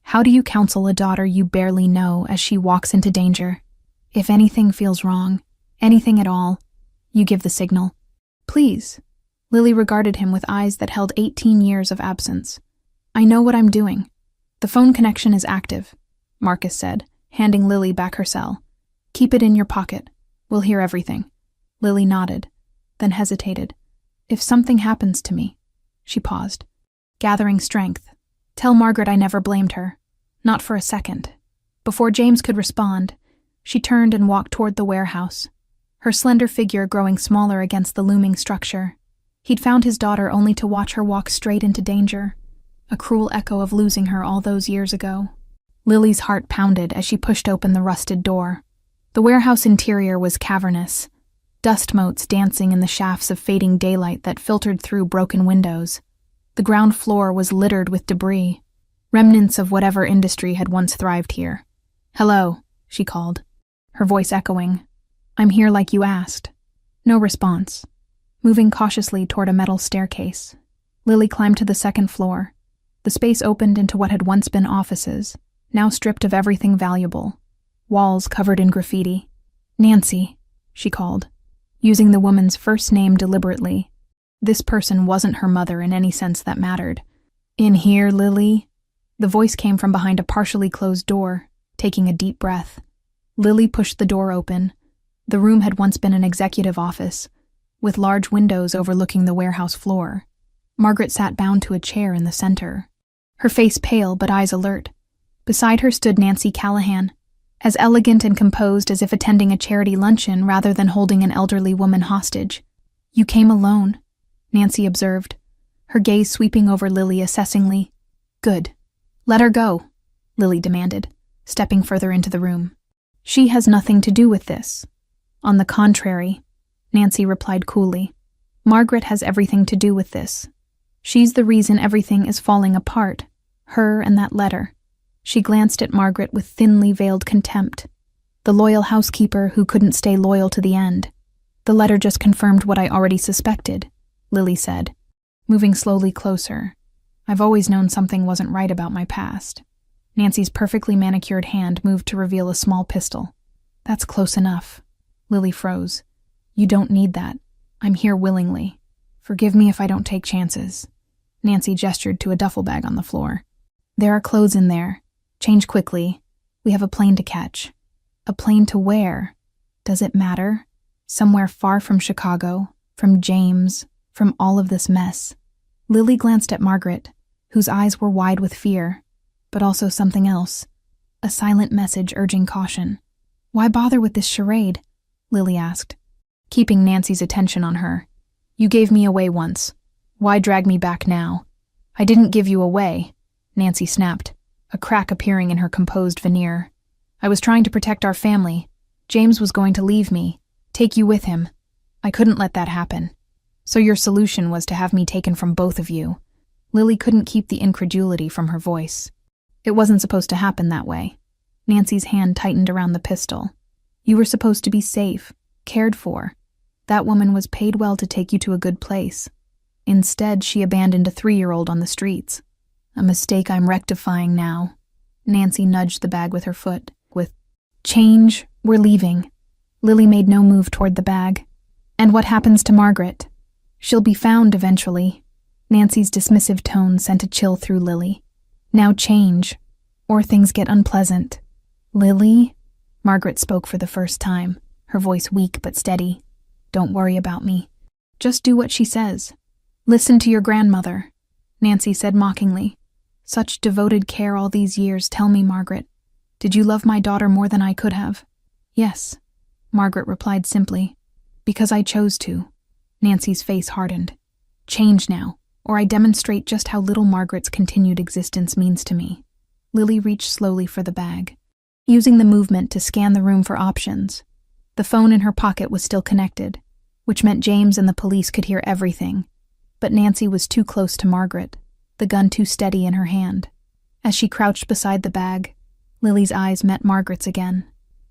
"How do you counsel a daughter you barely know as she walks into danger? If anything feels wrong, anything at all, you give the signal." "Please." Lily regarded him with eyes that held 18 years of absence. "I know what I'm doing." "The phone connection is active," Marcus said, handing Lily back her cell. "Keep it in your pocket. We'll hear everything." Lily nodded, then hesitated. "If something happens to me," she paused, gathering strength. "Tell Margaret I never blamed her. Not for a second." Before James could respond, she turned and walked toward the warehouse, her slender figure growing smaller against the looming structure. He'd found his daughter only to watch her walk straight into danger, a cruel echo of losing her all those years ago. Lily's heart pounded as she pushed open the rusted door. The warehouse interior was cavernous, dust motes dancing in the shafts of fading daylight that filtered through broken windows. The ground floor was littered with debris, remnants of whatever industry had once thrived here. "Hello," she called, her voice echoing. "I'm here like you asked." No response. Moving cautiously toward a metal staircase, Lily climbed to the 2nd floor. The space opened into what had once been offices, now stripped of everything valuable. Walls covered in graffiti. "Nancy," she called, using the woman's first name deliberately. This person wasn't her mother in any sense that mattered. "In here, Lily?" The voice came from behind a partially closed door, taking a deep breath. Lily pushed the door open. The room had once been an executive office, with large windows overlooking the warehouse floor. Margaret sat bound to a chair in the center, her face pale but eyes alert. Beside her stood Nancy Callahan, as elegant and composed as if attending a charity luncheon rather than holding an elderly woman hostage. "You came alone," Nancy observed, her gaze sweeping over Lily assessingly. "Good. Let her go," Lily demanded, stepping further into the room. "She has nothing to do with this." "On the contrary," Nancy replied coolly, "Margaret has everything to do with this. She's the reason everything is falling apart, her and that letter." She glanced at Margaret with thinly veiled contempt. "The loyal housekeeper who couldn't stay loyal to the end. The letter just confirmed what I already suspected," Lily said, moving slowly closer. "I've always known something wasn't right about my past." Nancy's perfectly manicured hand moved to reveal a small pistol. "That's close enough." Lily froze. "You don't need that. I'm here willingly. Forgive me if I don't take chances." Nancy gestured to a duffel bag on the floor. "There are clothes in there. Change quickly. We have a plane to catch." "A plane to where? Does it matter? Somewhere far from Chicago, from James, from all of this mess." Lily glanced at Margaret, whose eyes were wide with fear, but also something else, a silent message urging caution. "Why bother with this charade?" Lily asked, keeping Nancy's attention on her. "You gave me away once. Why drag me back now?" "I didn't give you away," Nancy snapped, a crack appearing in her composed veneer. "I was trying to protect our family. James was going to leave me, take you with him. I couldn't let that happen. So your solution was to have me taken from both of you." Lily couldn't keep the incredulity from her voice. "It wasn't supposed to happen that way." Nancy's hand tightened around the pistol. "You were supposed to be safe, cared for. That woman was paid well to take you to a good place. Instead, she abandoned a 3-year-old on the streets. A mistake I'm rectifying now." Nancy nudged the bag with her foot. "With change, we're leaving." Lily made no move toward the bag. "And what happens to Margaret?" "She'll be found eventually." Nancy's dismissive tone sent a chill through Lily. "Now change, or things get unpleasant." "Lily?" Margaret spoke for the first time, her voice weak but steady. "Don't worry about me. Just do what she says. Listen to your grandmother," Nancy said mockingly. "Such devoted care all these years. Tell me, Margaret, did you love my daughter more than I could have?" "Yes," Margaret replied simply. "Because I chose to." Nancy's face hardened. "Change now, or I demonstrate just how little Margaret's continued existence means to me." Lily reached slowly for the bag, using the movement to scan the room for options. The phone in her pocket was still connected, which meant James and the police could hear everything. But Nancy was too close to Margaret, the gun too steady in her hand. As she crouched beside the bag, Lily's eyes met Margaret's again.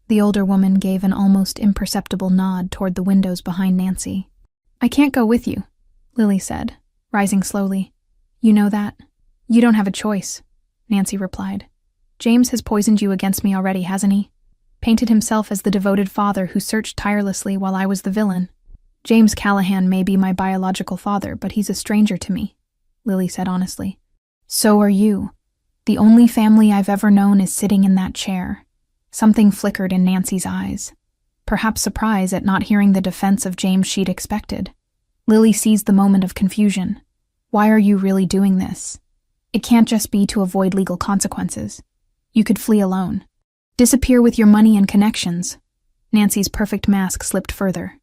The older woman gave an almost imperceptible nod toward the windows behind Nancy. "I can't go with you," Lily said, rising slowly. "You know that?" "You don't have a choice," Nancy replied. "James has poisoned you against me already, hasn't he? Painted himself as the devoted father who searched tirelessly while I was the villain. James Callahan may be my biological father, but he's a stranger to me," Lily said honestly. "So are you. The only family I've ever known is sitting in that chair." Something flickered in Nancy's eyes, perhaps surprise at not hearing the defense of James she'd expected. Lily seized the moment of confusion. "Why are you really doing this? It can't just be to avoid legal consequences. You could flee alone. Disappear with your money and connections." Nancy's perfect mask slipped further.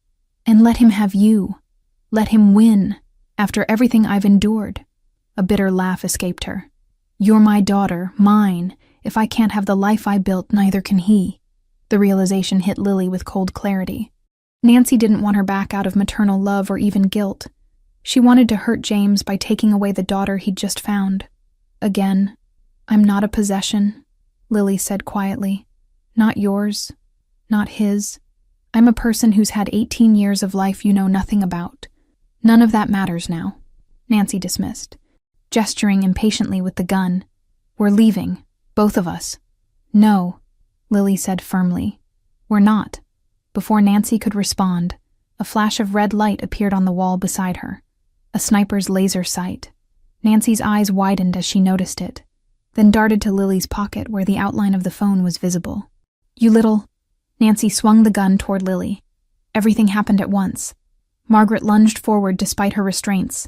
"And let him have you. Let him win, after everything I've endured." A bitter laugh escaped her. "You're my daughter, mine. If I can't have the life I built, neither can he." The realization hit Lily with cold clarity. Nancy didn't want her back out of maternal love or even guilt. She wanted to hurt James by taking away the daughter he'd just found. Again, "I'm not a possession," Lily said quietly. "Not yours, not his. I'm a person who's had 18 years of life you know nothing about. None of that matters now," Nancy dismissed, gesturing impatiently with the gun. "We're leaving, both of us." "No," Lily said firmly. "We're not." Before Nancy could respond, a flash of red light appeared on the wall beside her, a sniper's laser sight. Nancy's eyes widened as she noticed it, then darted to Lily's pocket where the outline of the phone was visible. "You little—" Nancy swung the gun toward Lily. Everything happened at once. Margaret lunged forward despite her restraints,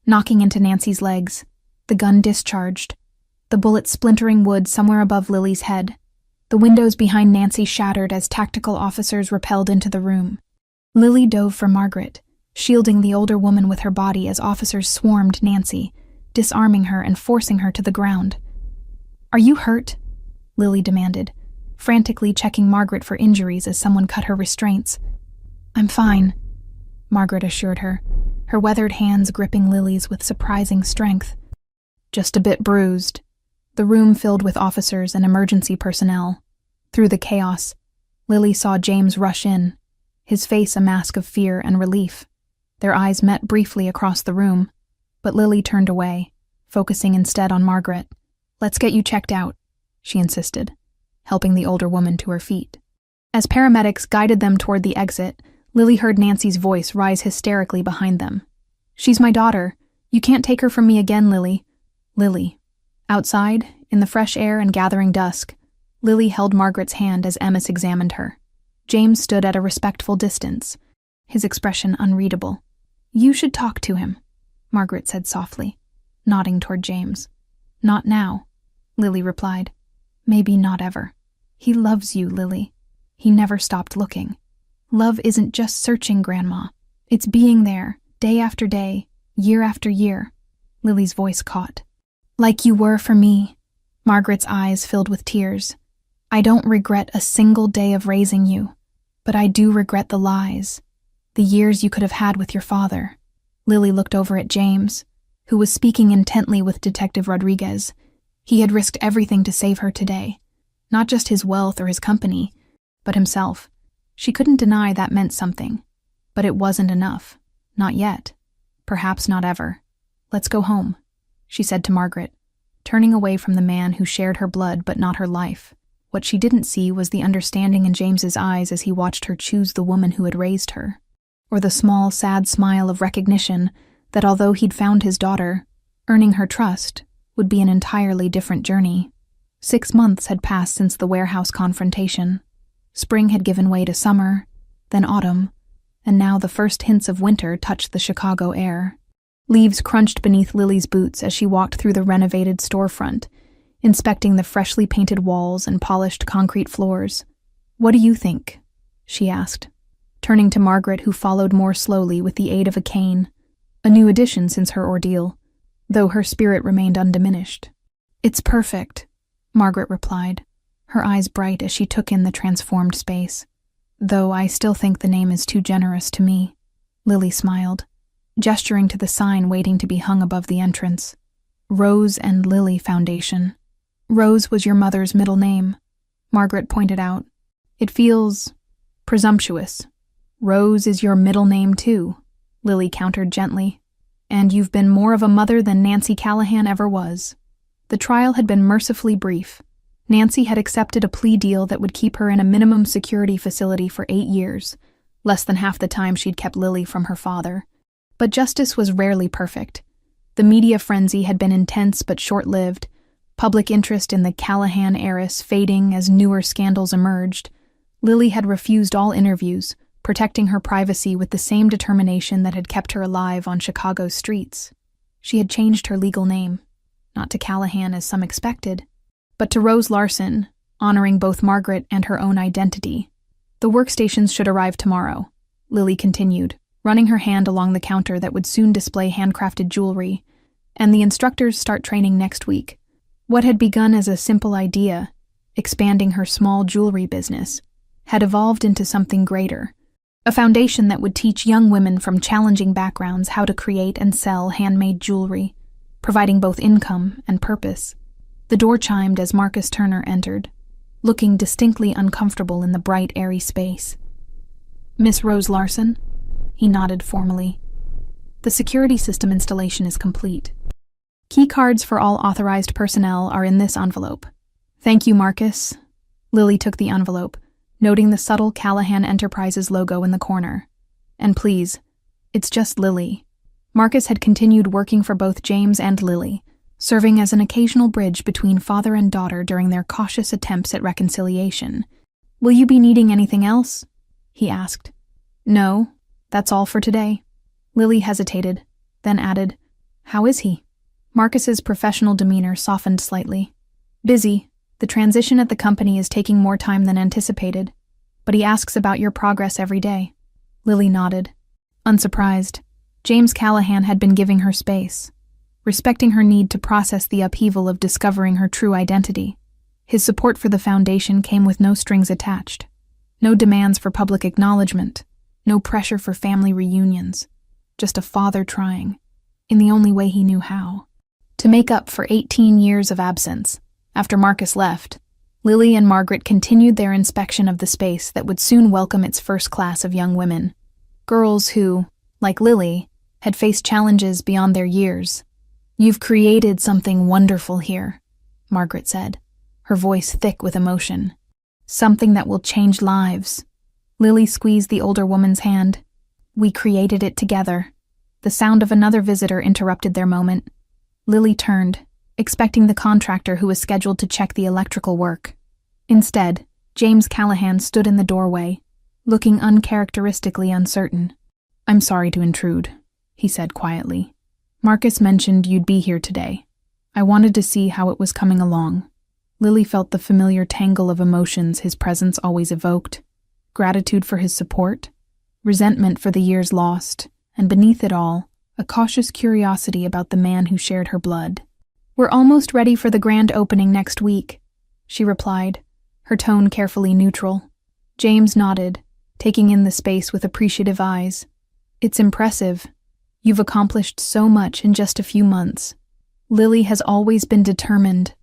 knocking into Nancy's legs. The gun discharged, the bullet splintering wood somewhere above Lily's head. The windows behind Nancy shattered as tactical officers rappelled into the room. Lily dove for Margaret, shielding the older woman with her body as officers swarmed Nancy, disarming her and forcing her to the ground. "Are you hurt?" Lily demanded, frantically checking Margaret for injuries as someone cut her restraints. "I'm fine," Margaret assured her, her weathered hands gripping Lily's with surprising strength. "Just a bit bruised." The room filled with officers and emergency personnel. Through the chaos, Lily saw James rush in, his face a mask of fear and relief. Their eyes met briefly across the room, but Lily turned away, focusing instead on Margaret. "Let's get you checked out," she insisted, helping the older woman to her feet. As paramedics guided them toward the exit, Lily heard Nancy's voice rise hysterically behind them. "She's my daughter. You can't take her from me again, Lily." Lily. Outside, in the fresh air and gathering dusk, Lily held Margaret's hand as Emmis examined her. James stood at a respectful distance, his expression unreadable. "You should talk to him," Margaret said softly, nodding toward James. "Not now," Lily replied. "Maybe not ever. He loves you, Lily. He never stopped looking. Love isn't just searching, Grandma. It's being there, day after day, year after year." Lily's voice caught. "Like you were for me." Margaret's eyes filled with tears. "I don't regret a single day of raising you, but I do regret the lies, the years you could have had with your father." Lily looked over at James, who was speaking intently with Detective Rodriguez. He had risked everything to save her today, not just his wealth or his company, but himself. She couldn't deny that meant something, but it wasn't enough. Not yet. Perhaps not ever. "Let's go home," she said to Margaret, turning away from the man who shared her blood but not her life. What she didn't see was the understanding in James's eyes as he watched her choose the woman who had raised her, or the small, sad smile of recognition that although he'd found his daughter, earning her trust would be an entirely different journey. 6 months had passed since the warehouse confrontation. Spring had given way to summer, then autumn, and now the first hints of winter touched the Chicago air. Leaves crunched beneath Lily's boots as she walked through the renovated storefront, inspecting the freshly painted walls and polished concrete floors. "What do you think?" she asked, turning to Margaret, who followed more slowly with the aid of a cane, a new addition since her ordeal, though her spirit remained undiminished. "It's perfect," Margaret replied, her eyes bright as she took in the transformed space. "Though I still think the name is too generous to me," Lily smiled, gesturing to the sign waiting to be hung above the entrance. "Rose and Lily Foundation." "Rose was your mother's middle name," Margaret pointed out. "It feels presumptuous." "Rose is your middle name too," Lily countered gently. "And you've been more of a mother than Nancy Callahan ever was." The trial had been mercifully brief. Nancy had accepted a plea deal that would keep her in a minimum security facility for 8 years, less than half the time she'd kept Lily from her father. But justice was rarely perfect. The media frenzy had been intense but short-lived, public interest in the Callahan heiress fading as newer scandals emerged. Lily had refused all interviews, protecting her privacy with the same determination that had kept her alive on Chicago's streets. She had changed her legal name, not to Callahan as some expected, but to Rose Larson, honoring both Margaret and her own identity. "The workstations should arrive tomorrow," Lily continued, running her hand along the counter that would soon display handcrafted jewelry, "and the instructors start training next week." What had begun as a simple idea, expanding her small jewelry business, had evolved into something greater, a foundation that would teach young women from challenging backgrounds how to create and sell handmade jewelry, providing both income and purpose. The door chimed as Marcus Turner entered, looking distinctly uncomfortable in the bright, airy space. "Miss Rose Larson?" He nodded formally. "The security system installation is complete. Key cards for all authorized personnel are in this envelope." "Thank you, Marcus." Lily took the envelope, noting the subtle Callahan Enterprises logo in the corner. "And please, it's just Lily." Marcus had continued working for both James and Lily, serving as an occasional bridge between father and daughter during their cautious attempts at reconciliation. "Will you be needing anything else?" he asked. "No, that's all for today." Lily hesitated, then added, "How is he?" Marcus's professional demeanor softened slightly. "Busy. The transition at the company is taking more time than anticipated, but he asks about your progress every day. Lily nodded. Unsurprised, James Callahan had been giving her space, respecting her need to process the upheaval of discovering her true identity. His support for the foundation came with no strings attached. No demands for public acknowledgement, no pressure for family reunions, just a father trying, in the only way he knew how, to make up for 18 years of absence. After Marcus left, Lily and Margaret continued their inspection of the space that would soon welcome its first class of young women. Girls who, like Lily, had faced challenges beyond their years. "You've created something wonderful here," Margaret said, her voice thick with emotion. "Something that will change lives." Lily squeezed the older woman's hand. "We created it together." The sound of another visitor interrupted their moment. Lily turned, expecting the contractor who was scheduled to check the electrical work. Instead, James Callahan stood in the doorway, looking uncharacteristically uncertain. "I'm sorry to intrude," he said quietly. "Marcus mentioned you'd be here today. I wanted to see how it was coming along." Lily felt the familiar tangle of emotions his presence always evoked. Gratitude for his support, resentment for the years lost, and beneath it all, a cautious curiosity about the man who shared her blood. "We're almost ready for the grand opening next week," she replied, her tone carefully neutral. James nodded, taking in the space with appreciative eyes. "It's impressive. You've accomplished so much in just a few months." "Lily has always been determined,"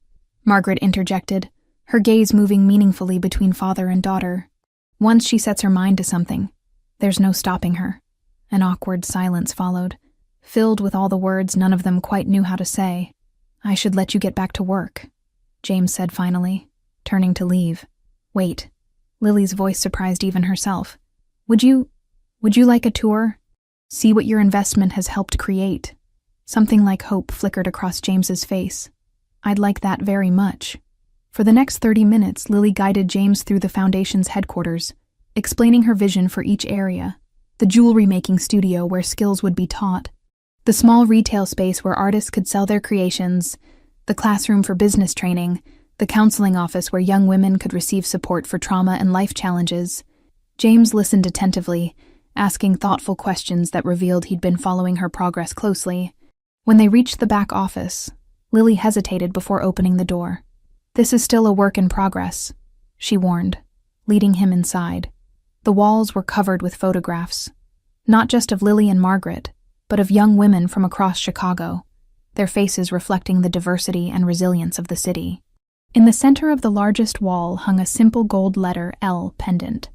Margaret interjected, her gaze moving meaningfully between father and daughter. "Once she sets her mind to something, there's no stopping her." An awkward silence followed, filled with all the words none of them quite knew how to say. "I should let you get back to work," James said finally, turning to leave. "Wait." Lily's voice surprised even herself. Would you like a tour? See what your investment has helped create?" Something like hope flickered across James's face. "I'd like that very much." For the next 30 minutes, Lily guided James through the foundation's headquarters, explaining her vision for each area: the jewelry-making studio where skills would be taught, the small retail space where artists could sell their creations, the classroom for business training, the counseling office where young women could receive support for trauma and life challenges. James listened attentively, asking thoughtful questions that revealed he'd been following her progress closely. When they reached the back office, Lily hesitated before opening the door. "This is still a work in progress," she warned, leading him inside. The walls were covered with photographs, not just of Lily and Margaret, but of young women from across Chicago, their faces reflecting the diversity and resilience of the city. In the center of the largest wall hung a simple gold letter L pendant,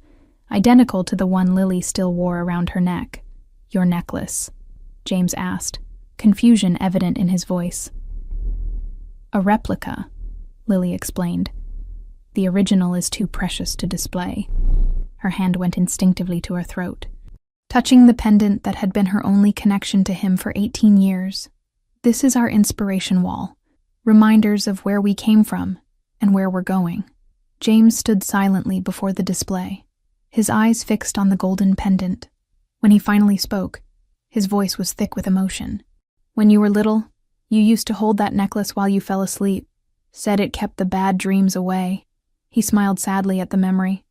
identical to the one Lily still wore around her neck. "Your necklace?" James asked, confusion evident in his voice. "A replica," Lily explained. "The original is too precious to display." Her hand went instinctively to her throat, touching the pendant that had been her only connection to him for 18 years. "This is our inspiration wall, reminders of where we came from and where we're going." James stood silently before the display, his eyes fixed on the golden pendant. When he finally spoke, his voice was thick with emotion. "When you were little, you used to hold that necklace while you fell asleep, said it kept the bad dreams away." He smiled sadly at the memory.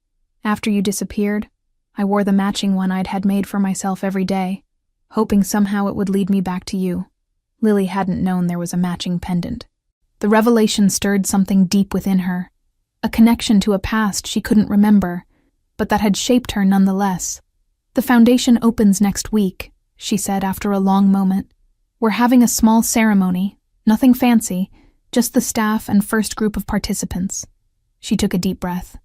"After you disappeared, I wore the matching one I'd had made for myself every day, hoping somehow it would lead me back to you." Lily hadn't known there was a matching pendant. The revelation stirred something deep within her, a connection to a past she couldn't remember, but that had shaped her nonetheless. "The foundation opens next week," she said after a long moment. "We're having a small ceremony, nothing fancy, just the staff and first group of participants." She took a deep breath.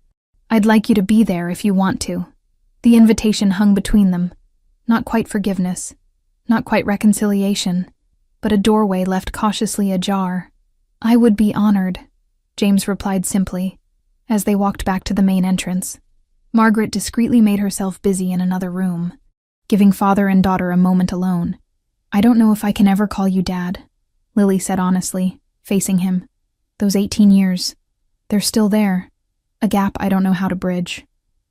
"I'd like you to be there if you want to." The invitation hung between them. Not quite forgiveness, not quite reconciliation, but a doorway left cautiously ajar. "I would be honored," James replied simply, as they walked back to the main entrance. Margaret discreetly made herself busy in another room, giving father and daughter a moment alone. "I don't know if I can ever call you Dad," Lily said honestly, facing him. "Those 18 years, they're still there. A gap I don't know how to bridge."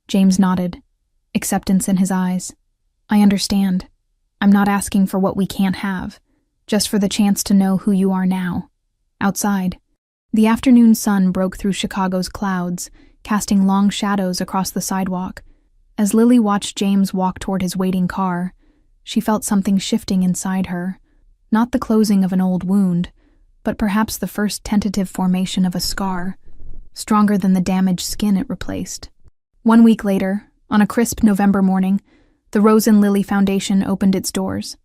James nodded, acceptance in his eyes. "I understand. I'm not asking for what we can't have, just for the chance to know who you are now. Outside, The afternoon sun broke through Chicago's clouds, casting long shadows across the sidewalk. As Lily watched James walk toward his waiting car, she felt something shifting inside her. Not the closing of an old wound, but perhaps the first tentative formation of a scar, stronger than the damaged skin it replaced. 1 week later, on a crisp November morning, the Rose and Lily Foundation opened its doors.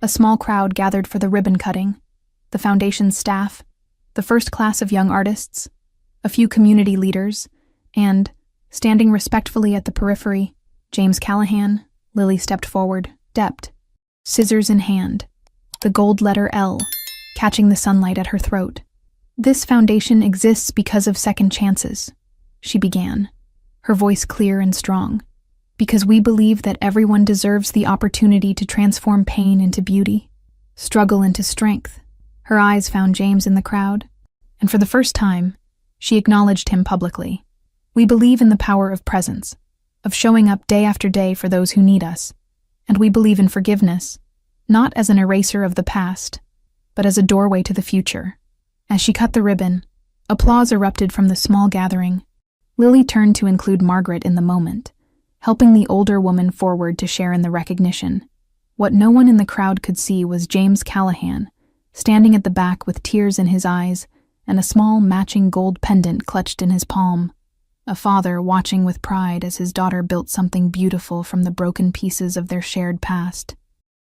A small crowd gathered for the ribbon cutting. The foundation's staff, the first class of young artists, a few community leaders, and, standing respectfully at the periphery, James Callahan. Lily stepped forward, deft, scissors in hand, the gold letter L catching the sunlight at her throat. "This foundation exists because of second chances," she began, her voice clear and strong. "Because we believe that everyone deserves the opportunity to transform pain into beauty, struggle into strength." Her eyes found James in the crowd, and for the first time, she acknowledged him publicly. "We believe in the power of presence, of showing up day after day for those who need us, and we believe in forgiveness, not as an eraser of the past, but as a doorway to the future." As she cut the ribbon, applause erupted from the small gathering. Lily turned to include Margaret in the moment, helping the older woman forward to share in the recognition. What no one in the crowd could see was James Callahan, standing at the back with tears in his eyes and a small matching gold pendant clutched in his palm. A father watching with pride as his daughter built something beautiful from the broken pieces of their shared past.